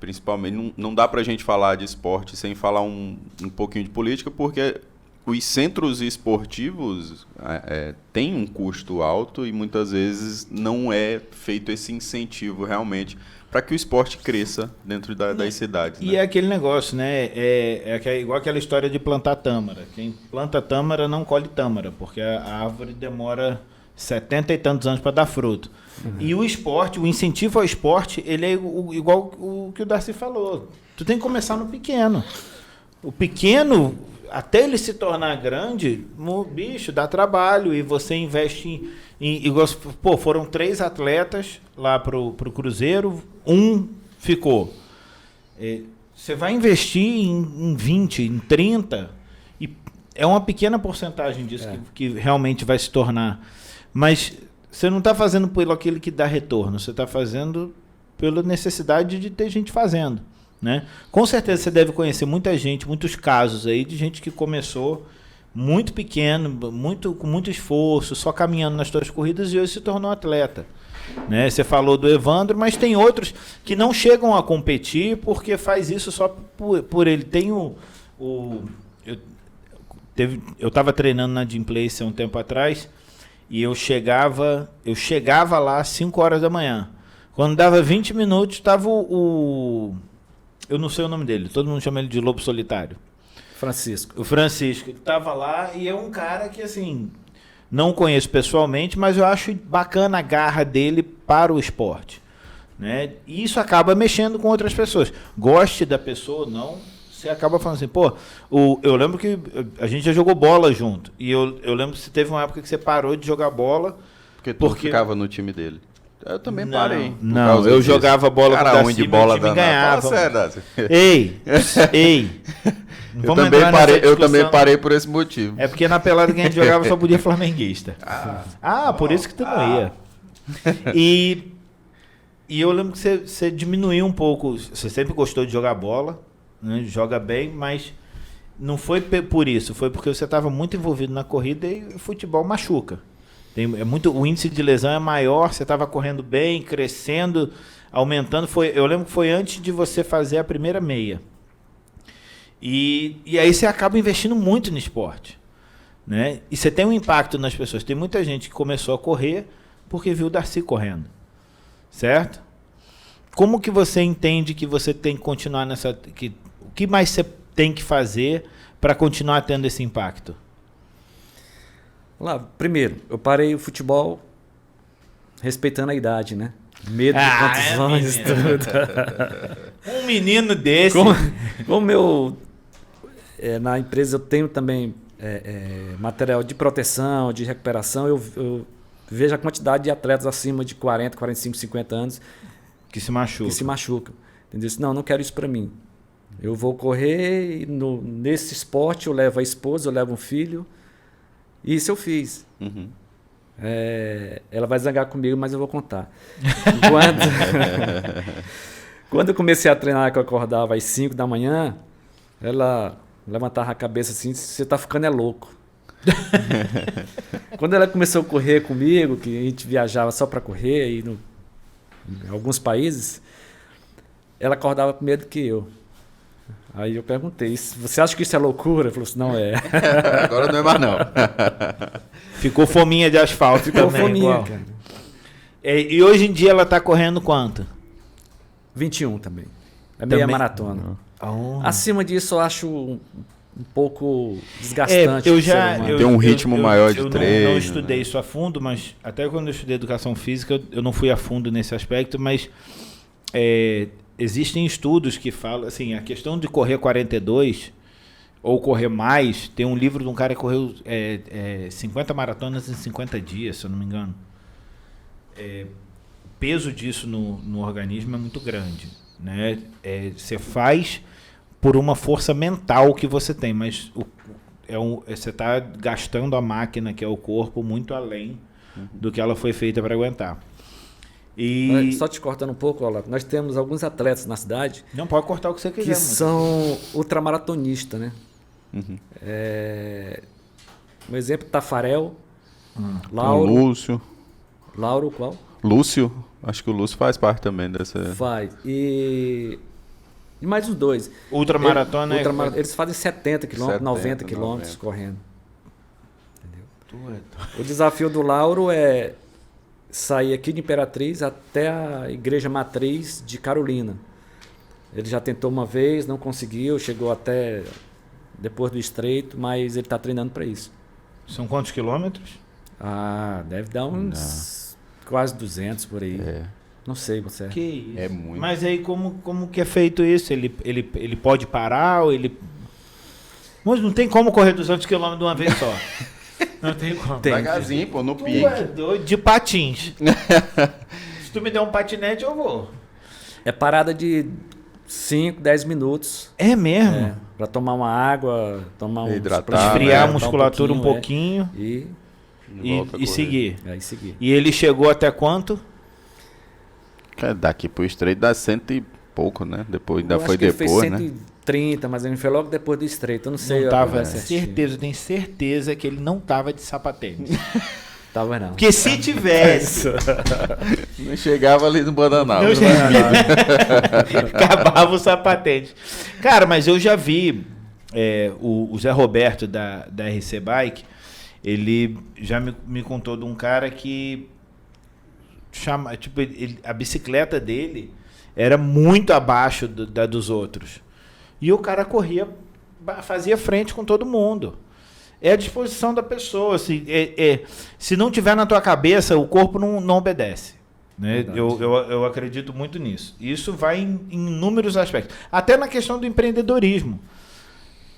principalmente, não dá pra gente falar de esporte sem falar um pouquinho de política, porque os centros esportivos têm um custo alto e muitas vezes não é feito esse incentivo realmente para que o esporte cresça dentro das cidades. E é aquele negócio, né? É igual aquela história de plantar tâmara. Quem planta tâmara não colhe tâmara, porque a árvore demora 70 e tantos anos para dar fruto. E o esporte, o incentivo ao esporte, ele é igual o que o Darcy falou. Tu tem que começar no pequeno. O pequeno, até ele se tornar grande, bicho, dá trabalho. E você investe foram 3 atletas lá pro Cruzeiro, um ficou. Você vai investir em 20, em 30, e é uma pequena porcentagem disso que realmente vai se tornar. Mas você não está fazendo pelo aquele que dá retorno, você está fazendo pela necessidade de ter gente fazendo. né? Com certeza você deve conhecer muita gente, muitos casos aí de gente que começou muito pequeno, com muito esforço, só caminhando nas suas corridas e hoje se tornou atleta. Né? Você falou do Evandro, mas tem outros que não chegam a competir porque faz isso só por ele. Tem eu estava treinando na Gym Place há um tempo atrás e eu chegava lá às 5 horas da manhã. Quando dava 20 minutos, estava eu não sei o nome dele, todo mundo chama ele de Lobo Solitário. Francisco. O Francisco, ele estava lá e é um cara que, assim, não conheço pessoalmente, mas eu acho bacana a garra dele para o esporte. Né? E isso acaba mexendo com outras pessoas. Goste da pessoa ou não, você acaba falando assim, pô, eu lembro que a gente já jogou bola junto. E eu lembro que você teve uma época que você parou de jogar bola. Porque ficava no time dele. Eu também parei. Não, eu jogava bola cara, com o ruim de Daci, bola meu time danado. ganhava. Sério, Ei. Eu também parei por esse motivo. É porque na pelada que a gente jogava só podia flamenguista. Por isso que tu não ia. E eu lembro que você diminuiu um pouco. Você sempre gostou de jogar bola, né? Joga bem, mas não foi por isso. Foi porque você estava muito envolvido na corrida e o futebol machuca. O índice de lesão é maior, você estava correndo bem, crescendo, aumentando. Eu lembro que foi antes de você fazer a primeira meia. E aí você acaba investindo muito no esporte. Né? E você tem um impacto nas pessoas. Tem muita gente que começou a correr porque viu o Daci correndo. Certo? Como que você entende que você tem que continuar nessa... o que mais você tem que fazer para continuar tendo esse impacto? Lá, primeiro, eu parei o futebol respeitando a idade, né? Medo de contusões e tudo. Um menino desse... Como eu... na empresa eu tenho também material de proteção, de recuperação, eu vejo a quantidade de atletas acima de 40, 45, 50 anos que se machucam. Entendeu? Não quero isso para mim. Eu vou correr e nesse esporte eu levo a esposa, eu levo um filho. Isso eu fiz. Uhum. Ela vai zangar comigo, mas eu vou contar. Quando eu comecei a treinar, que eu acordava às 5 da manhã, ela levantava a cabeça assim, você tá ficando louco. Quando ela começou a correr comigo, que a gente viajava só para correr e em alguns países, ela acordava com medo que eu. Aí eu perguntei, você acha que isso é loucura? Ela falou assim, não é. Agora não é mais não. Ficou fominha de asfalto. Ficou também, fominha, igual. cara. E hoje em dia ela está correndo quanto? 21 também. É meia maratona. Acima disso eu acho um pouco desgastante. Tem um ritmo maior de treino. Eu não estudei isso a fundo, mas até quando eu estudei educação física eu não fui a fundo nesse aspecto, mas existem estudos que falam, assim, a questão de correr 42 ou correr mais, tem um livro de um cara que correu 50 maratonas em 50 dias, se eu não me engano. O peso disso no organismo é muito grande. Né? Você faz por uma força mental que você tem, mas você está gastando a máquina, que é o corpo, muito além do que ela foi feita para aguentar. Só te cortando um pouco, Olavo, nós temos alguns atletas na cidade. Não pode cortar o que você quiser. Que são ultramaratonistas, né? Uhum. Um exemplo, Tafarel, Lauro. Lúcio. Lauro, qual? Lúcio. Acho que o Lúcio faz parte também dessa. Faz. E mais uns dois. Ultramaratona eles fazem 70 quilômetros, 90 quilômetros correndo. Entendeu? O desafio do Lauro é sair aqui de Imperatriz até a Igreja Matriz de Carolina. Ele já tentou uma vez, não conseguiu, chegou até depois do Estreito, mas ele está treinando para isso. São quantos quilômetros? Deve dar uns quase 200 por aí. Não sei, você. Que isso? É muito. Mas aí como que é feito isso? Ele pode parar ou ele... Mas não tem como correr 200 km de uma vez só. Não tem como. Devagarzinho, pô, no pique. É doido, de patins. Se tu me der um patinete, eu vou. É parada de 5, 10 minutos. É mesmo? Para tomar uma água, hidratar, esfriar a musculatura um pouquinho. E seguir. E seguir. E ele chegou até quanto? Daqui pro Estreito dá 100 pouco, né? Depois, ainda Eu foi acho que depois, ele né? fez 130, mas ele foi logo depois do Estreito. Eu não sei. Não a tava, conversa certinha. certeza, eu tenho certeza que ele não tava de sapatênis. Tava não. Porque se tivesse, Não chegava ali no Bananal. não acabava o sapatênis. Cara, mas eu já vi o Zé Roberto da RC Bike, ele já me contou de um cara que tipo, a bicicleta dele era muito abaixo da dos outros. E o cara corria, fazia frente com todo mundo. É a disposição da pessoa. Se não tiver na tua cabeça, o corpo não obedece. Né? Eu acredito muito nisso. Isso vai em inúmeros aspectos. Até na questão do empreendedorismo.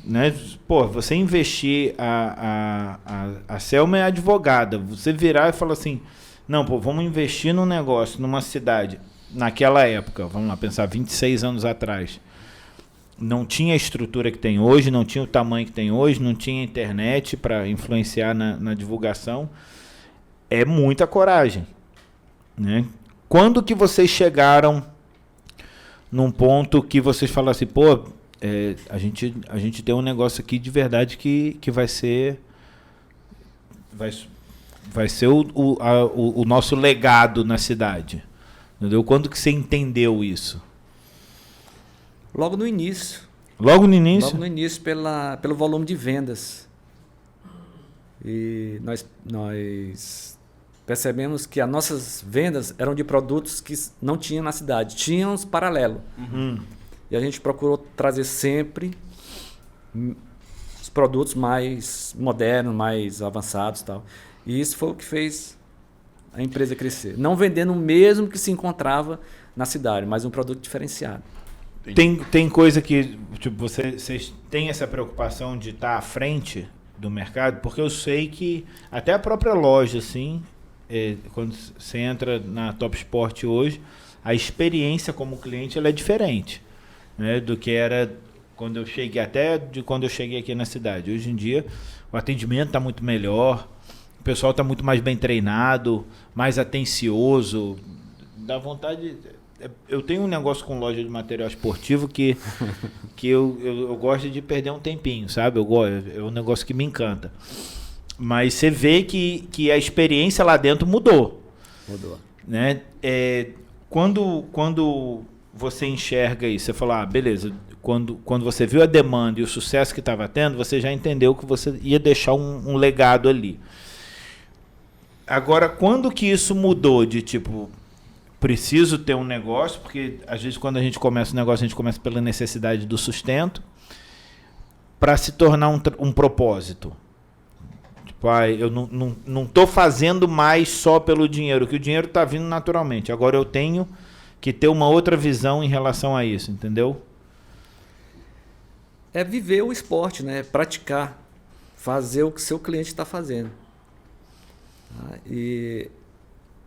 Né? Pô, você investir... A Selma é advogada. Você virar e falar assim... Não, pô, vamos investir num negócio, numa cidade. Naquela época, vamos lá pensar, 26 anos atrás. Não tinha a estrutura que tem hoje, não tinha o tamanho que tem hoje, não tinha internet para influenciar na divulgação. É muita coragem. Né? Quando que vocês chegaram num ponto que vocês falam assim, pô, a gente tem um negócio aqui de verdade que vai ser o nosso legado na cidade? Entendeu? Quando que você entendeu isso? Logo no início. Logo no início? Logo no início, pelo volume de vendas. E nós percebemos que as nossas vendas eram de produtos que não tinha na cidade. Tinham os paralelos. Uhum. E a gente procurou trazer sempre os produtos mais modernos, mais avançados e tal. E isso foi o que fez a empresa crescer. Não vendendo o mesmo que se encontrava na cidade, mas um produto diferenciado. Tem coisa que tipo, vocês têm essa preocupação de estar à frente do mercado? Porque eu sei que até a própria loja, assim, quando você entra na Top Sport hoje, a experiência como cliente ela é diferente, né, do que era quando eu cheguei, até de quando eu cheguei aqui na cidade. Hoje em dia o atendimento está muito melhor, o pessoal está muito mais bem treinado, mais atencioso, dá vontade... Eu tenho um negócio com loja de material esportivo que eu gosto de perder um tempinho, sabe? É um negócio que me encanta. Mas você vê que a experiência lá dentro mudou. Mudou. Né? Quando você enxerga isso, você fala, beleza, quando você viu a demanda e o sucesso que estava tendo, você já entendeu que você ia deixar um legado ali. Agora, quando que isso mudou de tipo... Preciso ter um negócio, porque às vezes quando a gente começa o negócio, a gente começa pela necessidade do sustento, para se tornar um propósito. Tipo, eu não estou fazendo mais só pelo dinheiro, que o dinheiro está vindo naturalmente. Agora eu tenho que ter uma outra visão em relação a isso, entendeu? É viver o esporte, né? Praticar, fazer o que seu cliente está fazendo. E...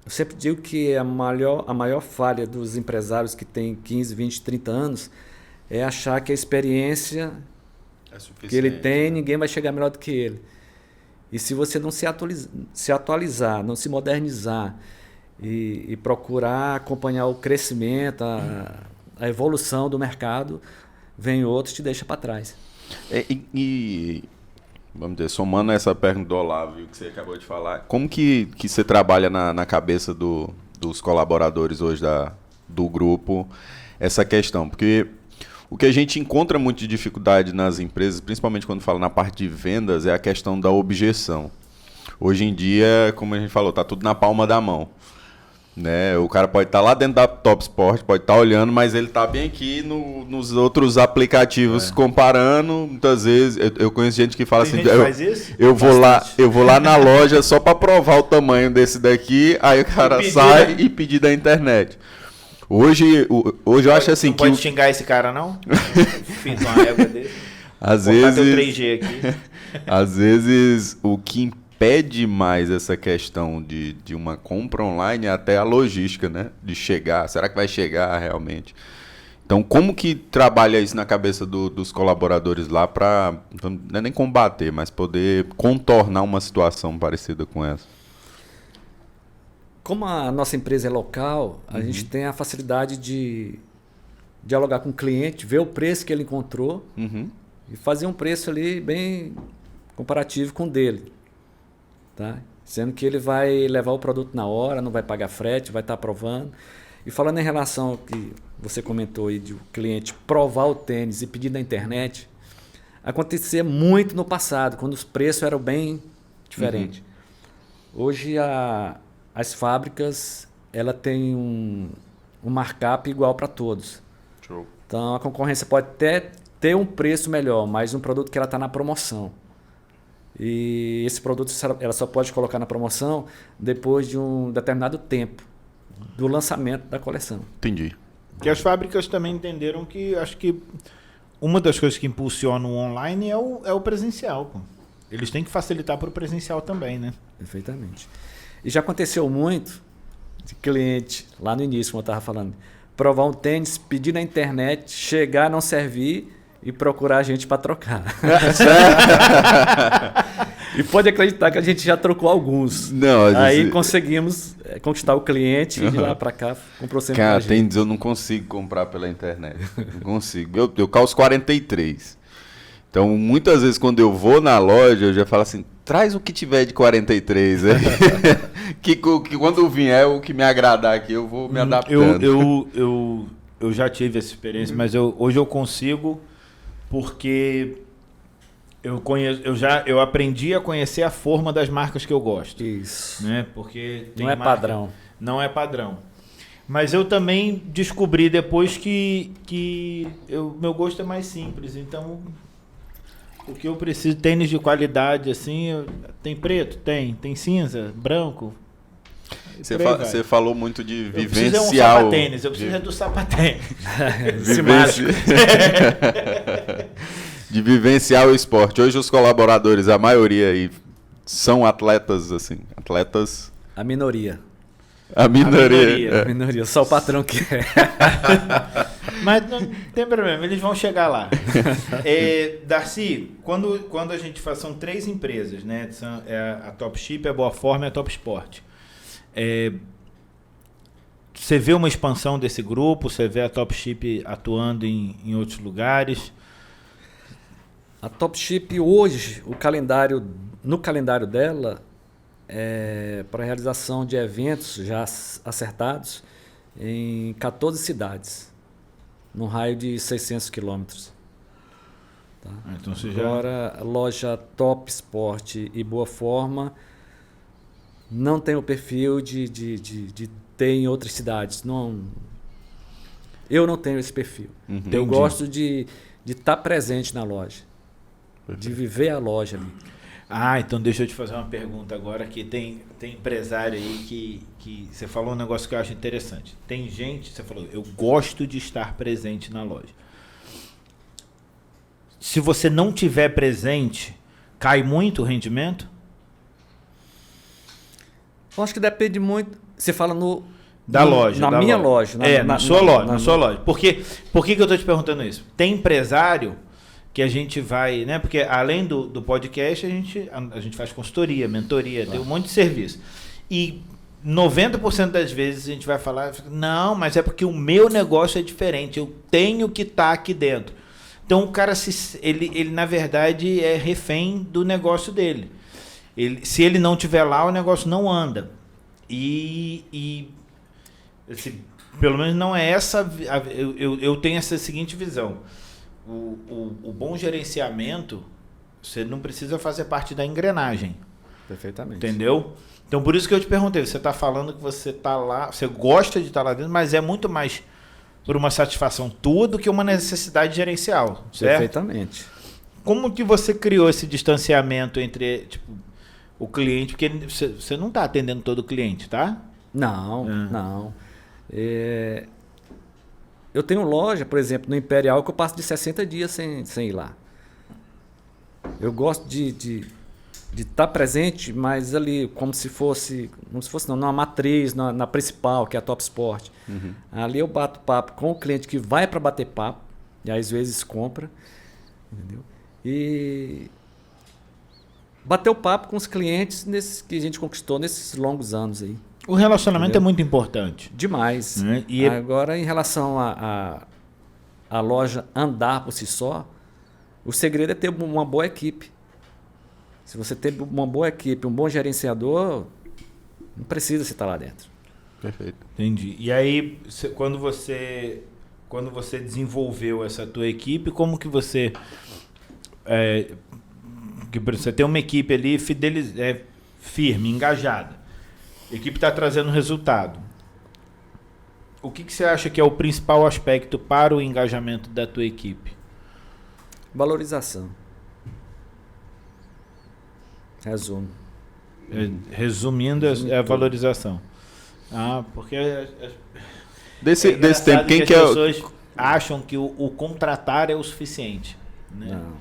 eu sempre digo que a maior falha dos empresários que têm 15, 20, 30 anos é achar que a experiência que ele tem, ninguém vai chegar melhor do que ele. E se você não se atualizar, não se modernizar e procurar acompanhar o crescimento, a evolução do mercado, vem outros e te deixa para trás. Vamos dizer, somando essa pergunta do Olavo, que você acabou de falar, como que você trabalha na cabeça dos colaboradores hoje do grupo essa questão? Porque o que a gente encontra muito de dificuldade nas empresas, principalmente quando fala na parte de vendas, é a questão da objeção. Hoje em dia, como a gente falou, está tudo na palma da mão. Né? O cara pode estar lá dentro da Top Sport, pode estar olhando, mas ele está bem aqui nos outros aplicativos comparando. Muitas vezes eu conheço gente que fala assim, eu vou lá na loja só para provar o tamanho desse daqui, aí o cara sai e pedir da internet. Hoje eu acho assim não que pode xingar esse cara não? Fiz uma régua dele. Às vezes 3G aqui. Às vezes o que pede mais essa questão de uma compra online é até a logística, né? De chegar. Será que vai chegar realmente? Então, como que trabalha isso na cabeça dos colaboradores lá para, não é nem combater, mas poder contornar uma situação parecida com essa? Como a nossa empresa é local, a gente tem a facilidade de dialogar com o cliente, ver o preço que ele encontrou e fazer um preço ali bem comparativo com o dele. Tá? Sendo que ele vai levar o produto na hora, não vai pagar frete, vai estar aprovando. E falando em relação ao que você comentou aí de o cliente provar o tênis e pedir na internet, acontecia muito no passado, quando os preços eram bem diferentes. Hoje as fábricas ela tem um markup igual para todos. Show. Então a concorrência pode até ter um preço melhor, mas um produto que ela está na promoção. E esse produto ela só pode colocar na promoção depois de um determinado tempo do lançamento da coleção. Entendi. Que as fábricas também entenderam que acho que uma das coisas que impulsiona o online é o presencial. Pô. Eles têm que facilitar para o presencial também, né? Perfeitamente. E já aconteceu muito de cliente, lá no início, como eu estava falando, provar um tênis, pedir na internet, chegar, não servir e procurar a gente para trocar. E pode acreditar que a gente já trocou alguns. Não, aí conseguimos conquistar o cliente e de lá para cá comprou sempre. Cara, tênis eu não consigo comprar pela internet. Não consigo. Eu calço 43. Então, muitas vezes quando eu vou na loja, eu já falo assim, traz o que tiver de 43. que quando vier o que me agradar aqui, eu vou me adaptando. Eu já tive essa experiência, mas hoje eu consigo porque eu aprendi a conhecer a forma das marcas que eu gosto. Isso. Né? Porque não é padrão. Não é padrão. Mas eu também descobri depois que meu gosto é mais simples. Então, o que eu preciso, tênis de qualidade, assim, tem preto? Tem cinza, branco. Você falou muito de vivencial. Eu preciso um sapatênis, eu preciso do sapatênis. De vivenciar o esporte. Hoje os colaboradores, a maioria aí, são atletas, assim, atletas... A minoria. A minoria. A minoria, só o patrão que é. Mas não tem problema, eles vão chegar lá. Darcy, quando a gente faz, são 3 empresas, né? A Top Ship, a Boa Forma e a Top Sport. Você vê uma expansão desse grupo? Você vê a Top Ship atuando em outros lugares? A Top Ship hoje, no calendário dela, para realização de eventos já acertados em 14 cidades, num raio de 600 quilômetros. Tá? Então Agora, a loja Top Sport e Boa Forma não tem o perfil de ter em outras cidades. Eu não tenho esse perfil. Eu gosto de estar presente na loja, de viver a loja ali. Então deixa eu te fazer uma pergunta agora, que tem empresário aí que você falou um negócio que eu acho interessante. Tem gente, você falou, eu gosto de estar presente na loja. Se você não tiver presente, cai muito o rendimento? Eu acho que depende muito. Você fala da loja. Na minha loja. Na sua loja. Por que eu estou te perguntando isso? Tem empresário que a gente vai, né? Porque além do podcast, a gente faz consultoria, mentoria, tem um monte de serviço. E 90% das vezes a gente vai falar, não, mas é porque o meu negócio é diferente, eu tenho que estar aqui dentro. Então o cara, ele na verdade é refém do negócio dele. Se ele não estiver lá, o negócio não anda. Pelo menos não é essa... Eu tenho essa seguinte visão. O bom gerenciamento, você não precisa fazer parte da engrenagem. Perfeitamente. Entendeu? Então, por isso que eu te perguntei. Você está falando que você está lá, você gosta de estar lá dentro, mas é muito mais por uma satisfação tua do que uma necessidade gerencial. Certo? Perfeitamente. Como que você criou esse distanciamento entre o cliente? Porque você não está atendendo todo o cliente, tá? Não. Eu tenho loja, por exemplo, no Imperial, que eu passo de 60 dias sem ir lá. Eu gosto de estar presente, mas ali, como se fosse numa matriz, na principal, que é a Top Sport. Ali eu bato papo com o cliente que vai para bater papo, e às vezes compra, entendeu? E bater o papo com os clientes que a gente conquistou nesses longos anos aí. O relacionamento é muito importante. Demais. Né? Agora, em relação a a loja andar por si só, o segredo é ter uma boa equipe. Se você tem uma boa equipe, um bom gerenciador, não precisa você estar lá dentro. Perfeito. Entendi. E aí, quando você desenvolveu essa tua equipe, como que você... que você tem uma equipe ali firme, engajada. A equipe está trazendo resultado. O que você acha que é o principal aspecto para o engajamento da tua equipe? Valorização. Resumo. Resumindo, é a valorização. Porque Desse tempo, quem que é... As pessoas acham que o contratar é o suficiente. Né? Não.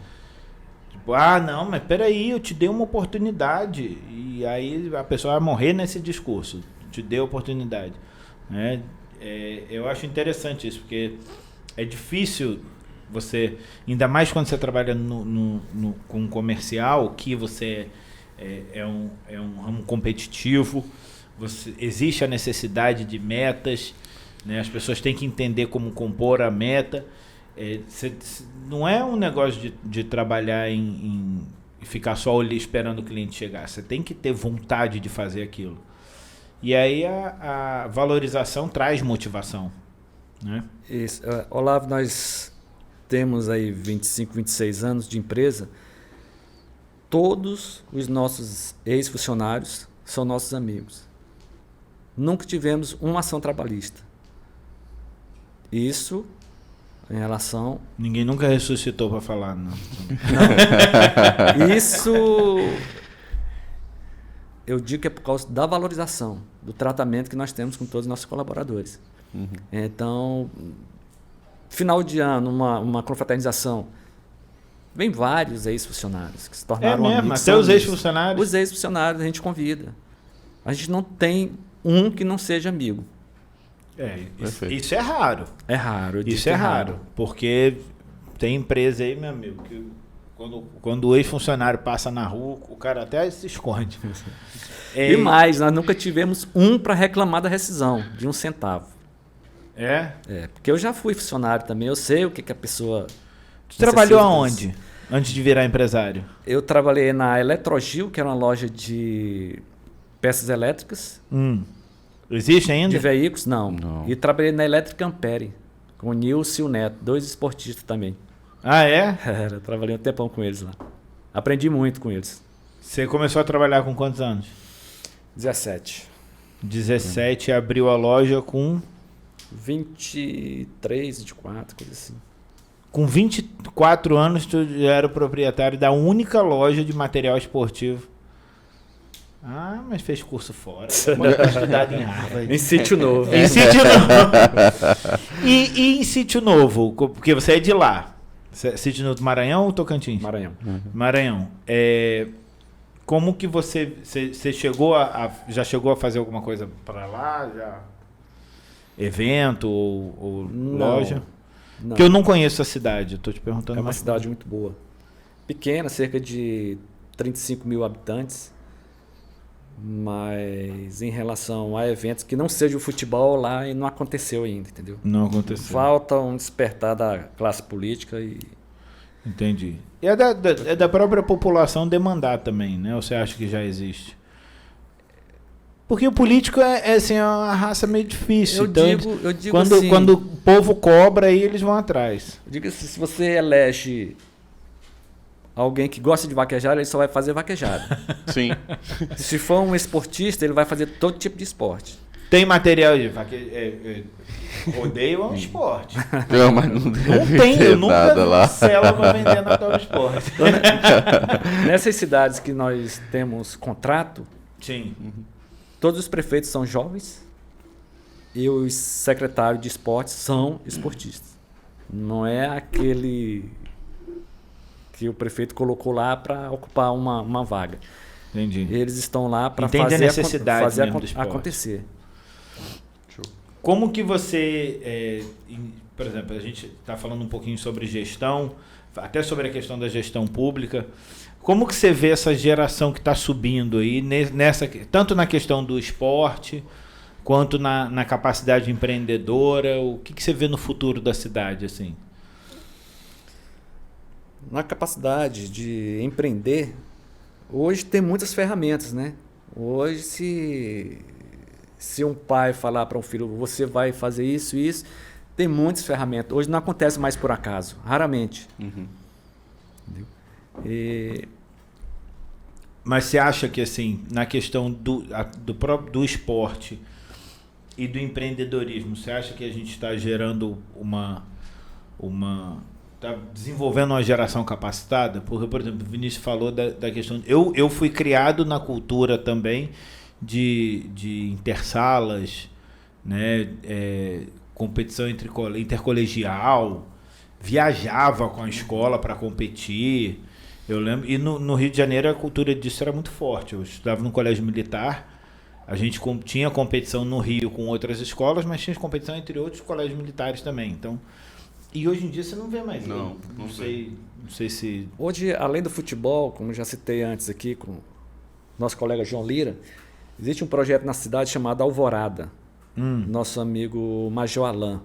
Tipo, não, mas peraí, eu te dei uma oportunidade. E aí a pessoa vai morrer nesse discurso. Te dei a oportunidade. Né? Eu acho interessante isso, porque é difícil você, ainda mais quando você trabalha com comercial, que você é um ramo competitivo, existe a necessidade de metas, né? As pessoas têm que entender como compor a meta. Não é um negócio de trabalhar em ficar só ali esperando o cliente chegar. Você tem que ter vontade de fazer aquilo. E aí a valorização traz motivação. Né? Isso. Olavo, nós temos aí 25, 26 anos de empresa. Todos os nossos ex-funcionários são nossos amigos. Nunca tivemos uma ação trabalhista. Isso em relação... Ninguém nunca ressuscitou para falar, não. Isso eu digo que é por causa da valorização, do tratamento que nós temos com todos os nossos colaboradores. Uhum. Então, final de ano, uma confraternização, vem vários ex-funcionários que se tornaram amigos. Até os ex-funcionários? Os ex-funcionários a gente convida. A gente não tem um que não seja amigo. Isso é raro. É raro. Isso é raro. Porque tem empresa aí, meu amigo, que quando o ex-funcionário passa na rua, o cara até se esconde. E mais, nós nunca tivemos um para reclamar da rescisão, de um centavo. Porque eu já fui funcionário também, eu sei o que a pessoa... Tu trabalhou aonde, antes de virar empresário? Eu trabalhei na Eletrogil, que era uma loja de peças elétricas. Existe ainda? De veículos, não. E trabalhei na Elétrica Ampere, com o Nilson e o Neto, 2 esportistas também. Era, trabalhei um tempão com eles lá. Aprendi muito com eles. Você começou a trabalhar com quantos anos? 17. 17, abriu a loja com... 23, 24, coisa assim. Com 24 anos, tu já era o proprietário da única loja de material esportivo. Mas fez curso fora. Estudado em Harvard. Em Sítio Novo. Em Sítio Novo. E em Sítio Novo, porque você é de lá. Sítio Novo do Maranhão ou Tocantins? Maranhão. Maranhão. Como que você chegou já chegou a fazer alguma coisa para lá? Já? Evento ou loja? Não. Porque eu não conheço a cidade, eu tô te perguntando. É uma cidade muito boa. Pequena, cerca de 35 mil habitantes. Mas em relação a eventos que não seja o futebol, lá não aconteceu ainda, entendeu? Não aconteceu. Falta um despertar da classe política e... Entendi. E é da própria população demandar também, né? Ou você acha que já existe? Porque o político é assim, uma raça meio difícil. Eu digo quando, assim... Quando o povo cobra, aí eles vão atrás. Eu digo assim, se você elege alguém que gosta de vaquejar, ele só vai fazer vaquejada. Sim. Se for um esportista, ele vai fazer todo tipo de esporte. Tem material de vaquejada. Rodeio é um esporte. Não, mas não tem, eu nunca vi lá. célula vendendo tal esporte. Nessas cidades que nós temos contrato, sim. Todos os prefeitos são jovens e os secretários de esportes são esportistas. Não é aquele que o prefeito colocou lá para ocupar uma vaga. Entendi. Eles estão lá para fazer a necessidade acontecer. Como que você, por exemplo, a gente está falando um pouquinho sobre gestão, até sobre a questão da gestão pública. Como que você vê essa geração que está subindo aí, tanto na questão do esporte, quanto na capacidade empreendedora? O que você vê no futuro da cidade, assim? na capacidade de empreender, hoje tem muitas ferramentas, né? Hoje, se um pai falar para um filho, você vai fazer isso e isso, tem muitas ferramentas. Hoje não acontece mais por acaso, raramente. Entendeu? Mas você acha que, assim, na questão do esporte e do empreendedorismo, você acha que a gente está gerando está desenvolvendo uma geração capacitada? Porque, por exemplo, o Vinícius falou da questão... Eu fui criado na cultura também de intersalas, né? Competição intercolegial, viajava com a escola para competir. Eu lembro, e no Rio de Janeiro a cultura disso era muito forte. Eu estudava no colégio militar, a gente tinha competição no Rio com outras escolas, mas tinha competição entre outros colégios militares também. Então, e hoje em dia você não vê mais isso. Não sei se... Hoje, além do futebol, como já citei antes aqui com nosso colega João Lira, existe um projeto na cidade chamado Alvorada. Nosso amigo Major Alain.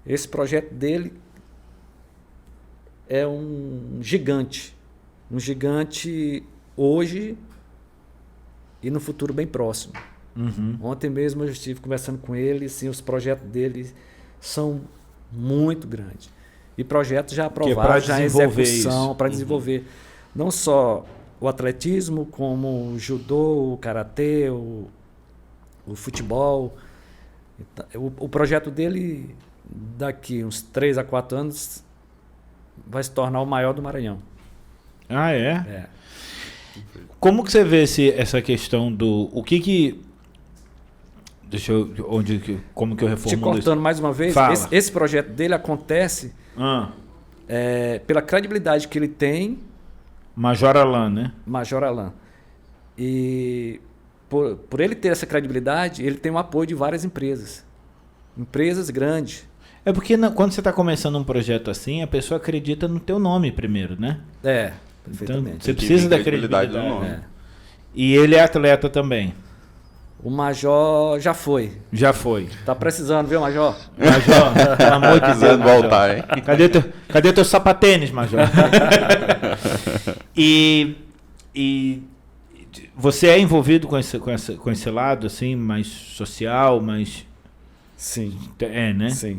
Esse projeto dele é um gigante hoje e no futuro bem próximo. Ontem mesmo eu estive conversando com ele, assim, os projetos dele são muito grandes. E projetos já aprovados, já em execução, para desenvolver não só o atletismo, como o judô, o karatê, o futebol. O projeto dele, daqui uns 3 a 4 anos, vai se tornar o maior do Maranhão. Ah, é? Como que você vê essa questão do... O que... Como que eu reformulo Te cortando mais uma vez, esse projeto dele acontece pela credibilidade que ele tem. Major Alain, né? Major Alain. E por ele ter essa credibilidade, ele tem o apoio de várias empresas. Empresas grandes. É porque quando você está começando um projeto assim, a pessoa acredita no teu nome primeiro, né? Perfeitamente. Então, você precisa da credibilidade do nome. E ele é atleta também. O Major já foi. Já foi. Tá precisando, viu, Major? Major, pelo amor de Deus, voltar, hein? Cadê teu sapatênis, Major? E você é envolvido com esse lado, assim, mais social, mais... Sim. Né? Sim.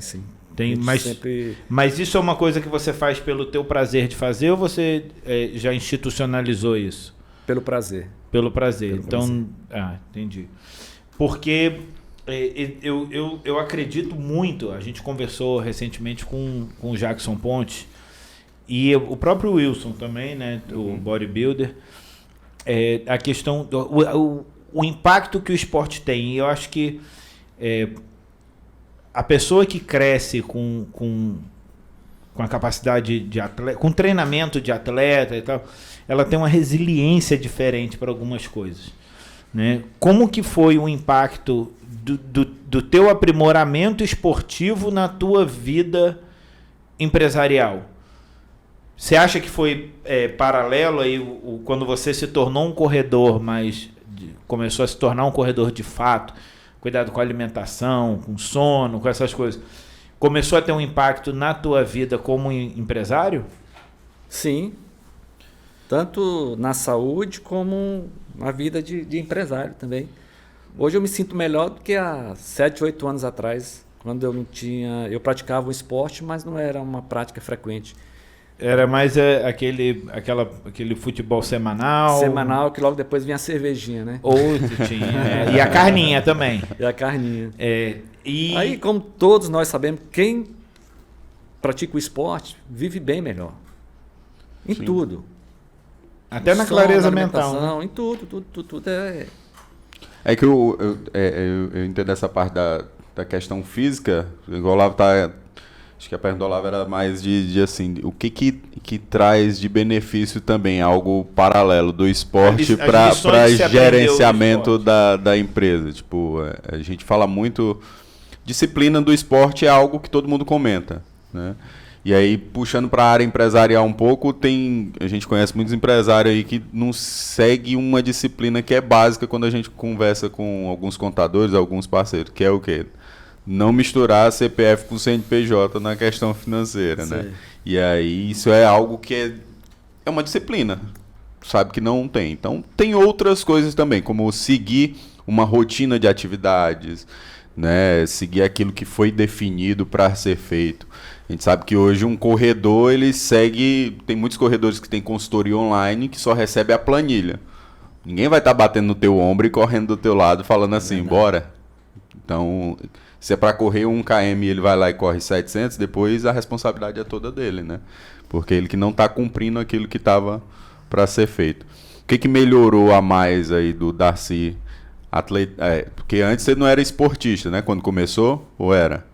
Mas isso é uma coisa que você faz pelo teu prazer de fazer ou você já institucionalizou isso? Pelo prazer. Pelo prazer. Então, entendi. Porque eu acredito muito, a gente conversou recentemente com o Jackson Ponte e o próprio Wilson também, né, o bodybuilder, a questão, o impacto que o esporte tem. E eu acho que a pessoa que cresce com a capacidade de atleta, com treinamento de atleta e tal, ela tem uma resiliência diferente para algumas coisas, né? Como que foi o impacto do teu aprimoramento esportivo na tua vida empresarial? Você acha que foi paralelo aí quando você se tornou um corredor, mas começou a se tornar um corredor de fato, cuidado com a alimentação, com sono, com essas coisas, começou a ter um impacto na tua vida como empresário? Sim. Tanto na saúde como na vida de empresário também. Hoje eu me sinto melhor do que há 7, 8 anos atrás, quando eu não tinha... Eu praticava um esporte, mas não era uma prática frequente. Era mais aquele futebol semanal? Semanal, que logo depois vinha a cervejinha, né? Outro tinha. E a carninha também. E a carninha. E... Aí, como todos nós sabemos, quem pratica o esporte vive bem melhor. Em tudo. Até na clareza mental. Né? Em tudo. É que eu entendo essa parte da questão física. O Olavo acho que a pergunta do Olavo era mais de assim, o que traz de benefício também, algo paralelo do esporte para gerenciamento da empresa. Tipo, a gente fala muito, disciplina do esporte é algo que todo mundo comenta, né? E aí, puxando para a área empresarial um pouco, a gente conhece muitos empresários aí que não seguem uma disciplina que é básica quando a gente conversa com alguns contadores, alguns parceiros, que é o quê? não misturar CPF com CNPJ na questão financeira, né? Sim. E aí isso é algo que é uma disciplina, sabe que não tem. Então tem outras coisas também, como seguir uma rotina de atividades, né? Seguir aquilo que foi definido para ser feito. A gente sabe que hoje um corredor, ele segue... Tem muitos corredores que têm consultoria online que só recebe a planilha. Ninguém vai estar batendo no teu ombro e correndo do teu lado falando assim, bora. Então, se é para correr 1 km e ele vai lá e corre 700, depois a responsabilidade é toda dele, né? Porque ele que não está cumprindo aquilo que estava para ser feito. O que melhorou a mais aí do Darcy atleta? Porque antes você não era esportista, né? Quando começou, ou era?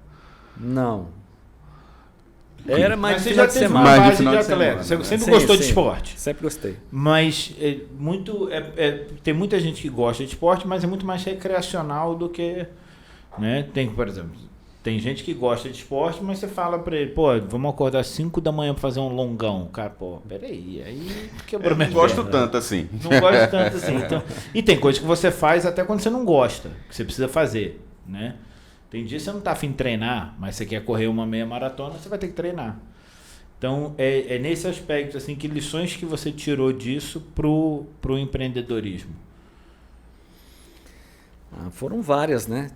Não. Era mais Mas de você final já de teve semana. uma Mais de base final de de semana, atleta. Você né? sempre Sim, gostou de sim. esporte. Sempre gostei. Mas tem muita gente que gosta de esporte, mas é muito mais recreacional do que... Né? Tem, por exemplo, tem gente que gosta de esporte, mas você fala pra ele, pô, vamos acordar às 5 da manhã pra fazer um longão. Cara, pô, peraí, aí quebrou minha Não gosto perna. tanto assim. Não gosto tanto assim. Então, e tem coisa que você faz até quando você não gosta, que você precisa fazer, né? Tem dia que você não tá afim de treinar, mas você quer correr uma meia maratona, você vai ter que treinar. Então, é nesse aspecto, assim, que lições que você tirou disso pro empreendedorismo? Foram várias, né?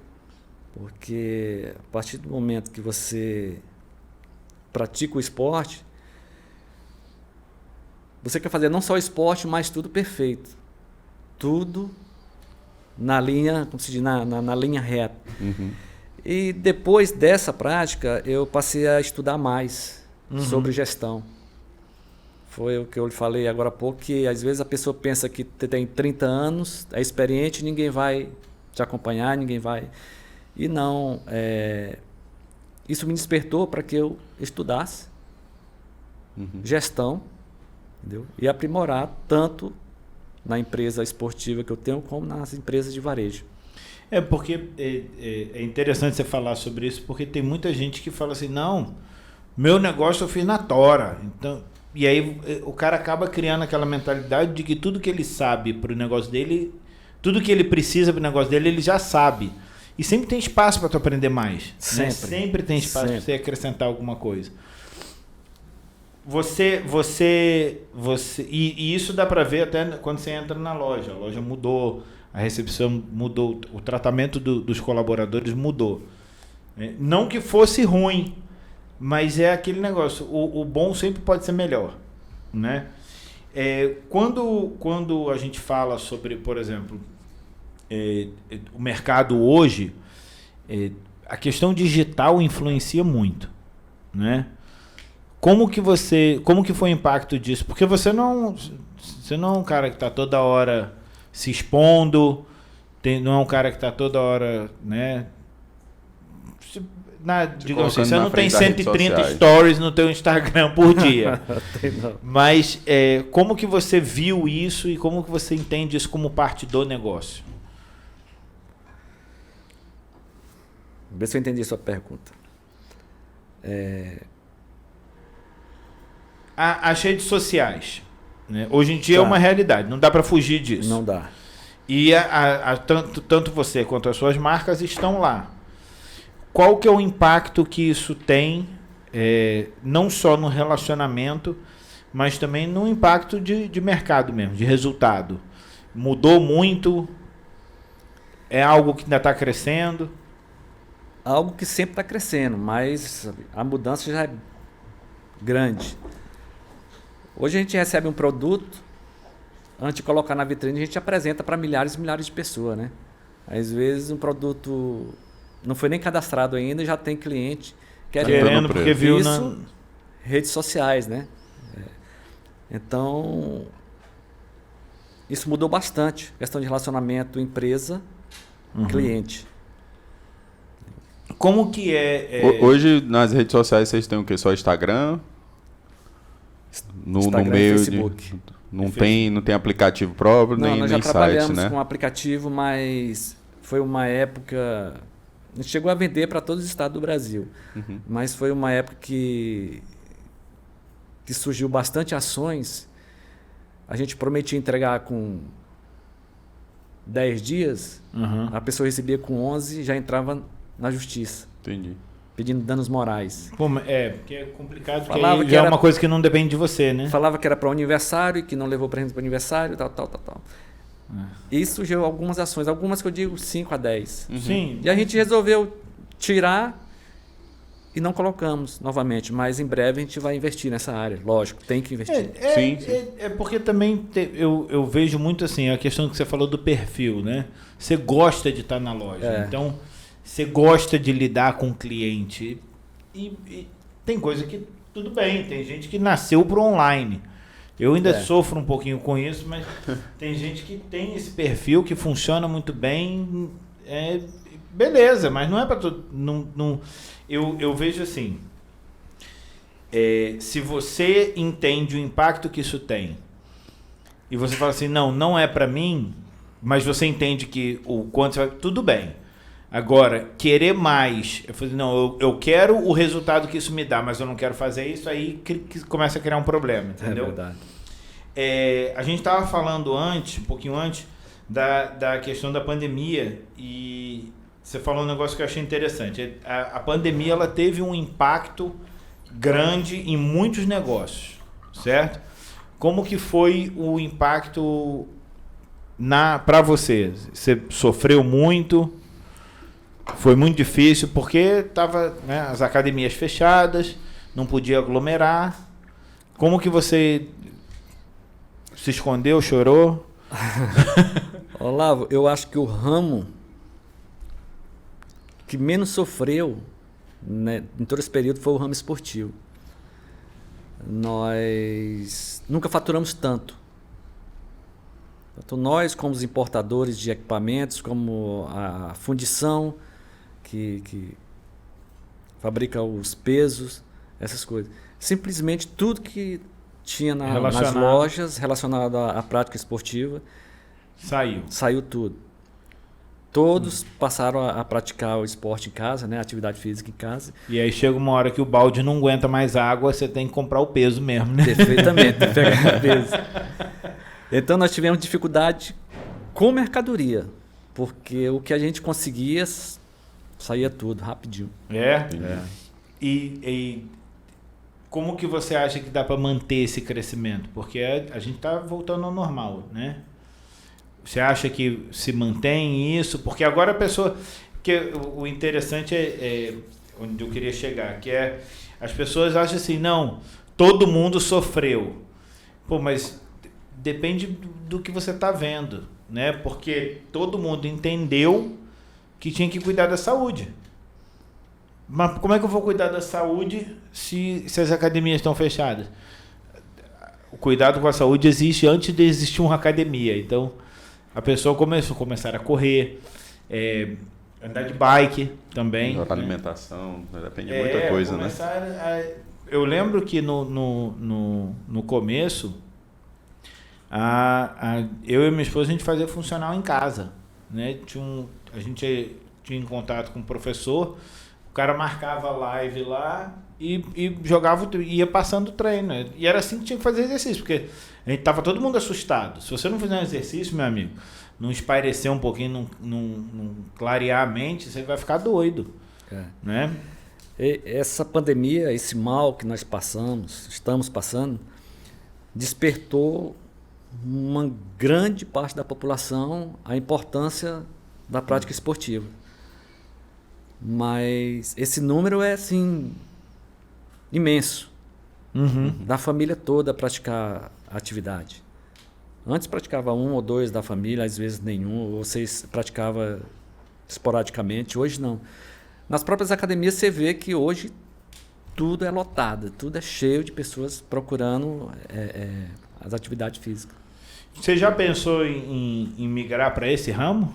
Porque a partir do momento que você pratica o esporte, você quer fazer não só o esporte, mas tudo perfeito. Tudo na linha, como se diz, na linha reta. Uhum. E depois dessa prática, eu passei a estudar mais sobre gestão. Foi o que eu lhe falei agora há pouco, que às vezes a pessoa pensa que tem 30 anos, é experiente, ninguém vai te acompanhar, ninguém vai... E não, isso me despertou para que eu estudasse gestão, entendeu? E aprimorar tanto na empresa esportiva que eu tenho, como nas empresas de varejo. Porque é interessante você falar sobre isso, porque tem muita gente que fala assim, não, meu negócio eu fiz na tora. Então, e aí o cara acaba criando aquela mentalidade de que tudo que ele sabe para o negócio dele, tudo que ele precisa para o negócio dele, ele já sabe. E sempre tem espaço para tu aprender mais. Sempre. Né? Sempre tem espaço para você acrescentar alguma coisa. E isso dá para ver até quando você entra na loja. A loja mudou, a recepção mudou, o tratamento dos colaboradores mudou. Não que fosse ruim, mas é aquele negócio. O bom sempre pode ser melhor, né? Quando a gente fala sobre, por exemplo, o mercado hoje, a questão digital influencia muito, né? Como que foi o impacto disso? Porque você não é um cara que está toda hora se expondo, não é um cara que está toda hora, né? Digamos assim, você não tem 130 stories no teu Instagram por dia. Mas como que você viu isso e como que você entende isso como parte do negócio? Vê se eu entendi a sua pergunta. As redes sociais, né? Hoje em dia é uma realidade, não dá para fugir disso. Não dá. E tanto você quanto as suas marcas estão lá. Qual que é o impacto que isso tem, não só no relacionamento, mas também no impacto de mercado mesmo, de resultado? Mudou muito? É algo que ainda está crescendo? Algo que sempre está crescendo, mas a mudança já é grande. Hoje a gente recebe um produto, antes de colocar na vitrine, a gente apresenta para milhares e milhares de pessoas, né? Às vezes um produto não foi nem cadastrado ainda e já tem cliente querendo porque viu isso, redes sociais, né? Então, isso mudou bastante, questão de relacionamento empresa-cliente. Como que Hoje, nas redes sociais, vocês têm o quê? Só Instagram? Instagram no meio e Facebook. Não tem aplicativo próprio, Não, nem nós já site, trabalhamos né? com aplicativo, mas foi uma época... A gente chegou a vender para todos os estados do Brasil. Mas foi uma época que surgiu bastante ações. A gente prometia entregar com 10 dias, a pessoa recebia com 11 e já entrava na justiça. Entendi. Pedindo danos morais. Pô, porque é complicado, porque Falava aí que já é era- uma coisa que não depende de você, né? Falava que era para o aniversário e que não levou presente para o aniversário, tal. Isso gerou algumas ações, algumas que eu digo 5 a 10. Sim. E a gente resolveu tirar e não colocamos novamente, mas em breve a gente vai investir nessa área, lógico, tem que investir. Sim. É porque também eu vejo muito assim, a questão que você falou do perfil, né? Você gosta de estar na loja, então você gosta de lidar com o cliente. E tem coisa que tudo bem, tem gente que nasceu pro online. Eu ainda sofro um pouquinho com isso, mas tem gente que tem esse perfil que funciona muito bem. Beleza, mas não é para todo. Eu vejo assim. Se você entende o impacto que isso tem e você fala assim, não é para mim, mas você entende que o quanto você vai, tudo bem. Agora, querer mais, eu falei, eu quero o resultado que isso me dá, mas eu não quero fazer isso, aí que começa a criar um problema, entendeu? É verdade. A gente estava falando antes, um pouquinho antes, da questão da pandemia, e você falou um negócio que eu achei interessante. A pandemia ela teve um impacto grande em muitos negócios, certo? Como que foi o impacto para você? Você sofreu muito? Foi muito difícil porque estava as academias fechadas, não podia aglomerar. Como que você se escondeu, chorou? Olavo, eu acho que o ramo que menos sofreu, né, em todo esse período foi o ramo esportivo. Nós nunca faturamos tanto. Tanto nós, como os importadores de equipamentos, como a fundição, que fabrica os pesos, essas coisas. Simplesmente tudo que tinha nas lojas relacionado à prática esportiva saiu tudo. Todos passaram a praticar o esporte em casa, né, a atividade física em casa. E aí chega uma hora que o balde não aguenta mais água, você tem que comprar o peso mesmo, né? Perfeitamente, pegar peso. Então nós tivemos dificuldade com mercadoria, porque o que a gente conseguia saía tudo rapidinho. E como que você acha que dá para manter esse crescimento? Porque a gente está voltando ao normal, né? Você acha que se mantém isso? Porque agora a pessoa... Porque o interessante é onde eu queria chegar, que as pessoas acham assim, não, todo mundo sofreu. Pô, mas depende do que você está vendo, né? Porque todo mundo entendeu que tinha que cuidar da saúde. Mas como é que eu vou cuidar da saúde se as academias estão fechadas? O cuidado com a saúde existe antes de existir uma academia. Então, a pessoa começar a correr, andar de bike também. A alimentação, depende de muita coisa, né? Eu lembro que no começo, eu e minha esposa, a gente fazia funcional em casa, né? A gente tinha em contato com o professor, o cara marcava a live lá e jogava, ia passando o treino. E era assim que tinha que fazer exercício, porque a gente tava todo mundo assustado. Se você não fizer um exercício, meu amigo, não espairecer um pouquinho, não clarear a mente, você vai ficar doido. Né? E essa pandemia, esse mal que nós estamos passando, despertou uma grande parte da população a importância da prática esportiva. Mas esse número é assim imenso. Da família toda praticar a atividade. Antes praticava 1 ou 2 da família, às vezes nenhum, ou vocês praticava esporadicamente, hoje não. Nas próprias academias você vê que hoje tudo é lotado, tudo é cheio de pessoas procurando as atividades físicas. Você já pensou em migrar para esse ramo?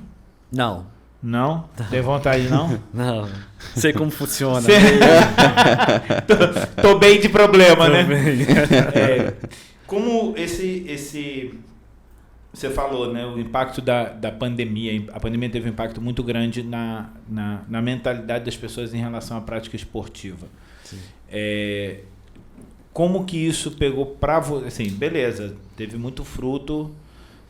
Não. Não? Tem vontade não? Não. Sei como funciona. Tô bem de problema, Tô né? bem. Como você falou, né? O impacto da pandemia. A pandemia teve um impacto muito grande na mentalidade das pessoas em relação à prática esportiva. Sim. Como que isso pegou para você? Assim, beleza, teve muito fruto,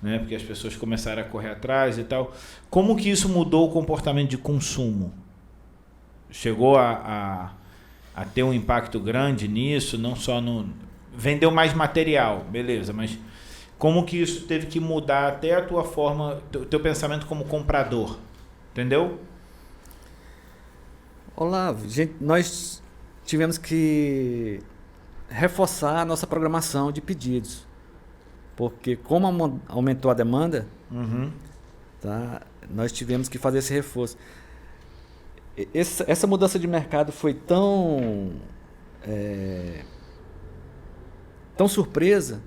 né? Porque as pessoas começaram a correr atrás e tal. Como que isso mudou o comportamento de consumo? chegou a ter um impacto grande nisso, não só no... Vendeu mais material, beleza, mas como que isso teve que mudar até a tua forma, teu pensamento como comprador, entendeu? Olavo, nós tivemos que reforçar a nossa programação de pedidos, porque como aumentou a demanda, tá, nós tivemos que fazer esse reforço. Essa mudança de mercado foi tão surpresa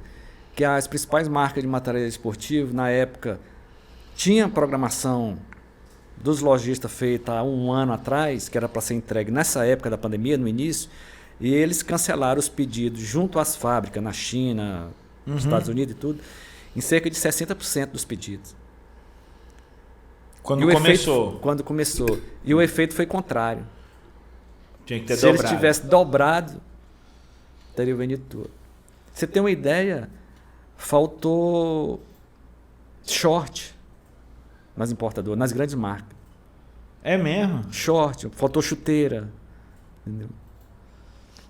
que as principais marcas de material esportivo, na época, tinham programação dos lojistas feita há um ano atrás, que era para ser entregue nessa época da pandemia, no início, e eles cancelaram os pedidos junto às fábricas, na China, nos Estados Unidos e tudo, em cerca de 60% dos pedidos. Quando começou. Quando começou. E o efeito foi contrário. Tinha que ter Se dobrado. eles tivessem dobrado, teria vendido tudo. Você tem uma ideia? Faltou short nas importadoras, nas grandes marcas. É mesmo? Short, faltou chuteira. Entendeu?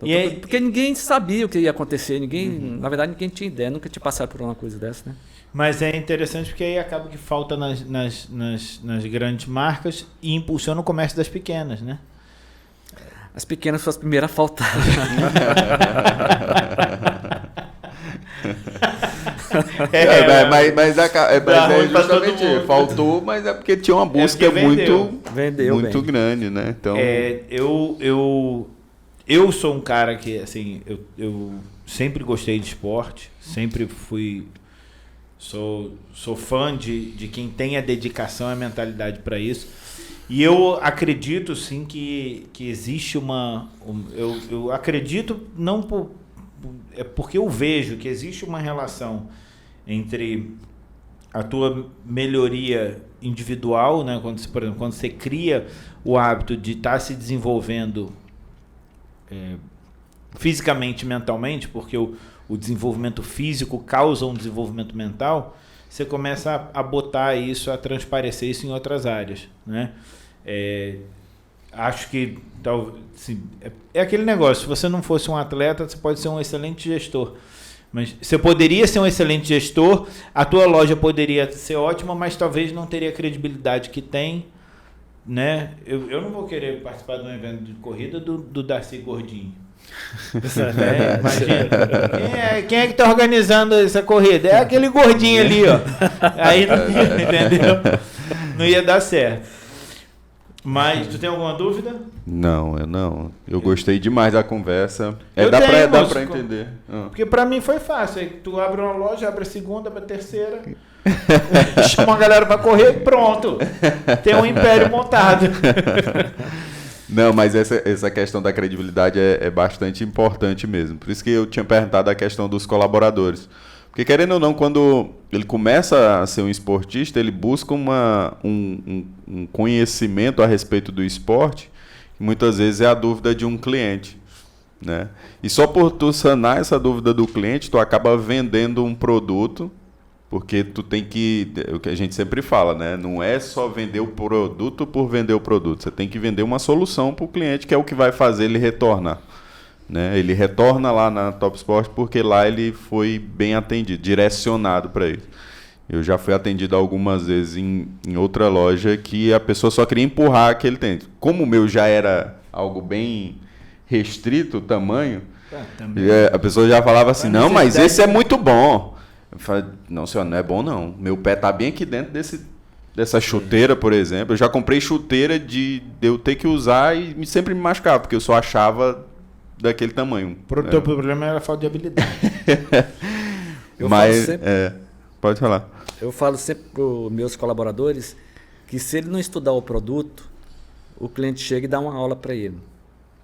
E aí, porque ninguém sabia o que ia acontecer. Na verdade, ninguém tinha ideia. Nunca tinha passado por uma coisa dessa, né? mas é interessante porque aí acaba que falta nas grandes marcas e impulsiona o comércio das pequenas, né? As pequenas foram as primeiras a faltar. Mas é justamente faltou, mas é porque tinha uma busca muito grande, né? Então eu sou um cara que assim eu sempre gostei de esporte, sempre sou fã de quem tem a dedicação e a mentalidade para isso. E eu acredito sim que existe eu acredito não é porque eu vejo que existe uma relação entre a tua melhoria individual, né? Por exemplo, quando você cria o hábito de estar se desenvolvendo fisicamente e mentalmente, porque o desenvolvimento físico causa um desenvolvimento mental, você começa a botar isso, a transparecer isso em outras áreas, né? Acho que assim, é aquele negócio, se você não fosse um atleta, você pode ser um excelente gestor, mas você poderia ser um excelente gestor, a tua loja poderia ser ótima, mas talvez não teria a credibilidade que tem, né? Eu não vou querer participar de um evento de corrida do Darcy Gordinho. Imagina. Quem é que está organizando essa corrida? É aquele gordinho ali, ó. Aí não ia, entendeu? Não ia dar certo. Mas tu tem alguma dúvida? Não, eu não. Eu gostei demais da conversa. Dá pra entender. Porque pra mim foi fácil. Tu abre uma loja, abre a segunda, abre a terceira, chama a galera pra correr e pronto. Tem um império montado. Não, mas essa questão da credibilidade é bastante importante mesmo. Por isso que eu tinha perguntado a questão dos colaboradores. Porque, querendo ou não, quando ele começa a ser um esportista, ele busca um conhecimento a respeito do esporte, que muitas vezes é a dúvida de um cliente, né? E só por tu sanar essa dúvida do cliente, tu acaba vendendo um produto, porque tu tem que... O que a gente sempre fala, né? Não é só vender o produto por vender o produto. Você tem que vender uma solução para o cliente, que é o que vai fazer ele retornar. Né? Ele retorna lá na Top Sport porque lá ele foi bem atendido, direcionado para ele. Eu já fui atendido algumas vezes em outra loja que a pessoa só queria empurrar aquele tênis. Como o meu já era algo bem restrito, o tamanho, a pessoa já falava assim, não, mas esse é muito bom. Eu falei, não, senhor, não é bom não. Meu pé tá bem aqui dentro dessa chuteira, por exemplo. Eu já comprei chuteira de eu ter que usar e sempre me machucava, porque eu só achava daquele tamanho. O teu problema era a falta de habilidade. Pode falar. Eu falo sempre para os meus colaboradores que se ele não estudar o produto, o cliente chega e dá uma aula para ele.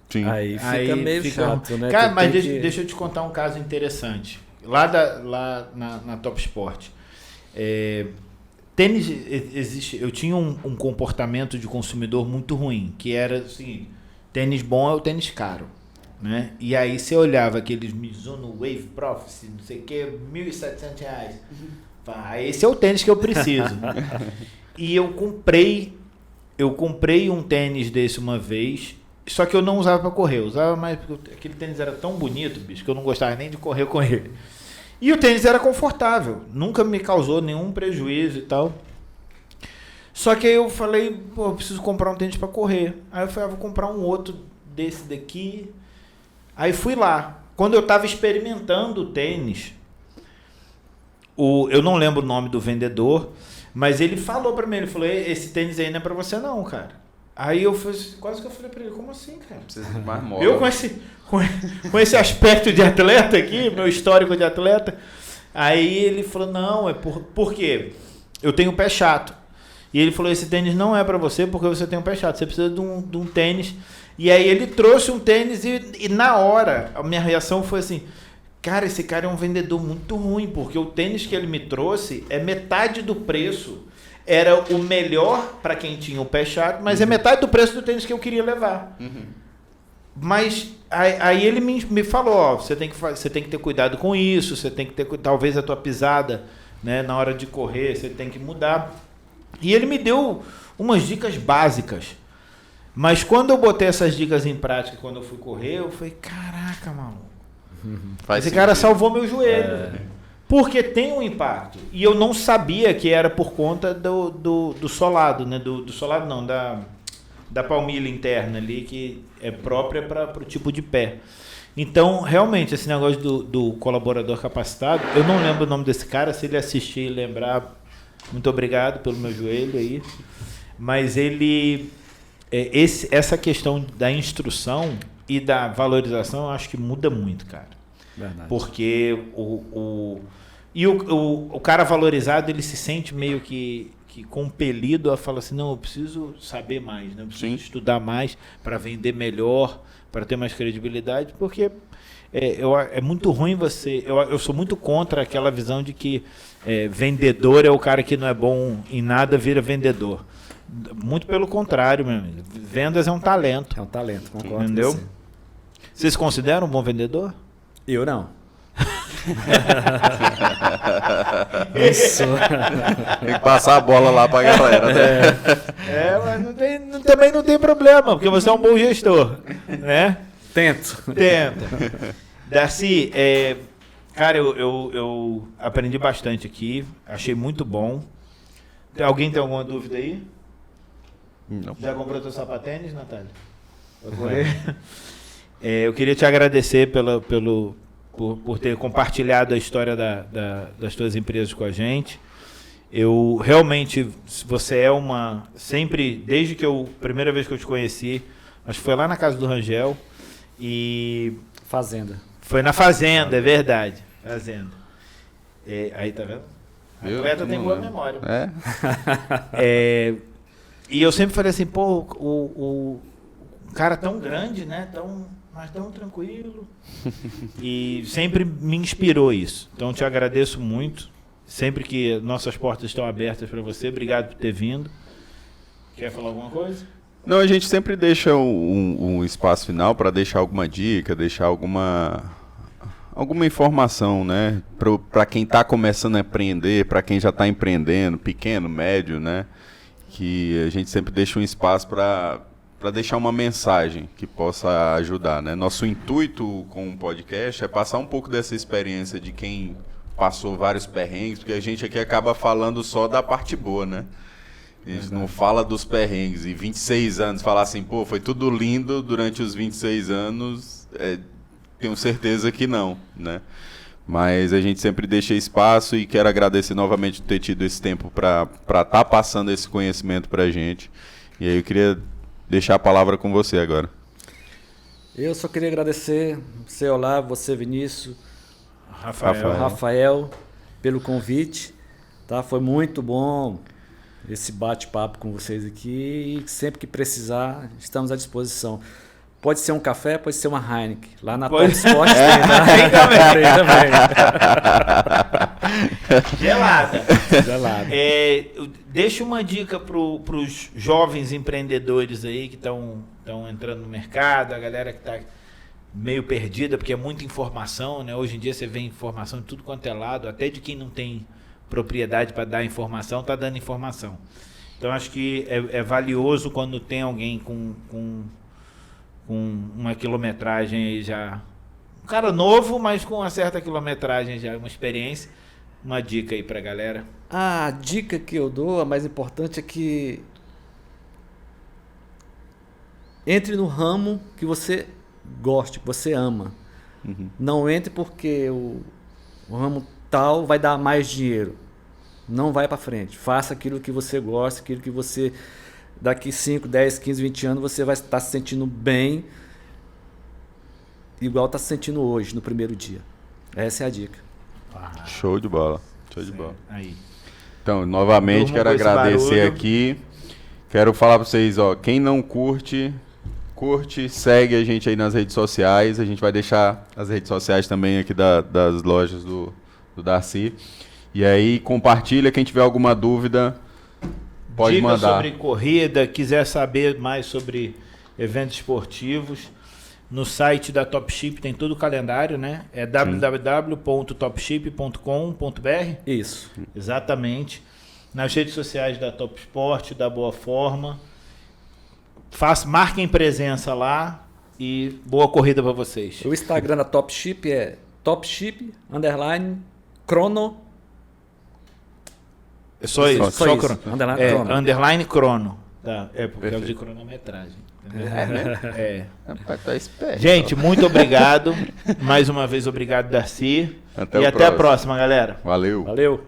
Sim. Aí fica meio chato, né? Cara, mas deixa eu te contar um caso interessante. Lá na Top Sport. Tênis existe. Eu tinha um comportamento de consumidor muito ruim, que era o seguinte: tênis bom é o tênis caro. Né? E aí você olhava aqueles Mizuno Wave Prophecy, não sei o que, R$1.700. Esse é o tênis que eu preciso. E eu comprei um tênis desse uma vez Só que eu não usava para correr, eu usava mais porque aquele tênis era tão bonito, bicho, que eu não gostava nem de correr com ele. E o tênis era confortável, nunca me causou nenhum prejuízo e tal. Só que aí eu falei, pô, eu preciso comprar um tênis para correr. Aí eu falei, vou comprar um outro desse daqui. Aí fui lá. Quando eu estava experimentando o tênis, eu não lembro o nome do vendedor, mas ele falou para mim, ele falou, esse tênis aí não é para você não, cara. Aí eu quase que eu falei para ele, como assim, cara? Precisa de mais moda. Eu com esse aspecto de atleta aqui, meu histórico de atleta, aí ele falou, não, por quê? Eu tenho pé chato. E ele falou, esse tênis não é para você porque você tem um pé chato, você precisa de um tênis. E aí ele trouxe um tênis e na hora, a minha reação foi assim, cara, esse cara é um vendedor muito ruim, porque o tênis que ele me trouxe é metade do preço. Era o melhor para quem tinha o pé chato, mas é metade do preço do tênis que eu queria levar. Mas aí ele me falou, ó, você tem que ter cuidado com isso, você tem que ter, talvez a tua pisada, né, na hora de correr, você tem que mudar. E ele me deu umas dicas básicas. Mas quando eu botei essas dicas em prática, quando eu fui correr, eu falei, caraca, maluco. Esse cara salvou meu joelho. Porque tem um impacto. E eu não sabia que era por conta do solado, né? Do solado não, da palmilha interna ali, que é própria para o tipo de pé. Então, realmente, esse negócio do colaborador capacitado, eu não lembro o nome desse cara, se ele assistir e lembrar, muito obrigado pelo meu joelho aí. Mas ele... essa questão da instrução e da valorização, eu acho que muda muito, cara. Verdade. Porque o cara valorizado, ele se sente meio que compelido a falar assim, não, eu preciso saber mais, né? Eu preciso estudar mais para vender melhor, para ter mais credibilidade, porque é muito ruim você... Eu sou muito contra aquela visão de que vendedor é o cara que não é bom em nada, vira vendedor. Muito pelo contrário, meu amigo. Vendas é um talento. É um talento, concordo. Entendeu? Vocês consideram um bom vendedor? Eu não. Isso. Tem que passar a bola lá pra galera, né? Mas também não tem problema, porque você é um bom gestor, né? Tento. Tenta. Darcy, cara, eu aprendi bastante aqui, achei muito bom. Alguém tem alguma dúvida aí? Não. Já comprou teu sapatênis, Natália? Pra correr? Eu queria te agradecer por ter compartilhado a história das tuas empresas com a gente. Eu realmente, você é sempre, desde primeira vez que eu te conheci, acho que foi lá na casa do Rangel, e... Fazenda. Foi na Fazenda, é verdade. Fazenda. Aí, tá vendo? A atleta tem boa memória. E eu sempre falei assim, pô, o cara tão grande, né? Mas tão tranquilo. E sempre me inspirou isso. Então, te agradeço muito. Sempre que nossas portas estão abertas para você. Obrigado por ter vindo. Quer falar alguma coisa? Não, a gente sempre deixa um espaço final para deixar alguma dica, deixar alguma informação, né? Para quem está começando a empreender, para quem já está empreendendo, pequeno, médio, né? Que a gente sempre deixa um espaço para deixar uma mensagem que possa ajudar, né? Nosso intuito com o podcast é passar um pouco dessa experiência de quem passou vários perrengues, porque a gente aqui acaba falando só da parte boa, né? A gente não fala dos perrengues. E 26 anos, falar assim, pô, foi tudo lindo durante os 26 anos, tenho certeza que não, né? Mas a gente sempre deixa espaço e quero agradecer novamente por ter tido esse tempo para estar passando esse conhecimento para a gente. E aí eu queria deixar a palavra com você agora. Eu só queria agradecer você, Olá, você, Vinícius, Rafael, pelo convite. Tá? Foi muito bom esse bate-papo com vocês aqui. E sempre que precisar, estamos à disposição. Pode ser um café, pode ser uma Heineken. Lá na Top Sport tem, tá? Tem também. Gelada. Gelada. Deixa uma dica para os jovens empreendedores aí que estão entrando no mercado, a galera que está meio perdida, porque é muita informação, né? Hoje em dia você vê informação de tudo quanto é lado, até de quem não tem propriedade para dar informação, está dando informação. Então acho que é valioso quando tem alguém com com uma quilometragem aí já. Um cara novo, mas com uma certa quilometragem já, uma experiência. Uma dica aí pra galera. A dica que eu dou, a mais importante, é que entre no ramo que você goste, que você ama. Não entre porque o ramo tal vai dar mais dinheiro. Não vai para frente. Faça aquilo que você gosta, aquilo que você, daqui 5, 10, 15, 20 anos, você vai estar se sentindo bem, igual está se sentindo hoje, no primeiro dia. Essa é a dica. Show de bola. Show de bola. Aí. Então, novamente, Durmo quero com esse agradecer barulho. aqui. Quero falar para vocês, ó, quem não curte, segue a gente aí nas redes sociais. A gente vai deixar as redes sociais também aqui das lojas do Darcy. E aí, compartilha. Quem tiver alguma dúvida, pode Dica mandar. sobre corrida, quiser saber mais sobre eventos esportivos, no site da Topship tem todo o calendário, né? É www.topship.com.br. Isso. Exatamente. Nas redes sociais da Top Sport, da Boa Forma. Marquem presença lá e boa corrida para vocês. O Instagram da Topship é Topship_Chrono. É só isso. Só isso. Crono. Underline É, Chrono. underline crono. Tá? É porque é o de Perfeito. cronometragem. É. Rapaz, tá esperto. Gente, muito obrigado. Mais uma vez, obrigado, Darcy. Até e o até a próximo. próxima, galera. Valeu. Valeu.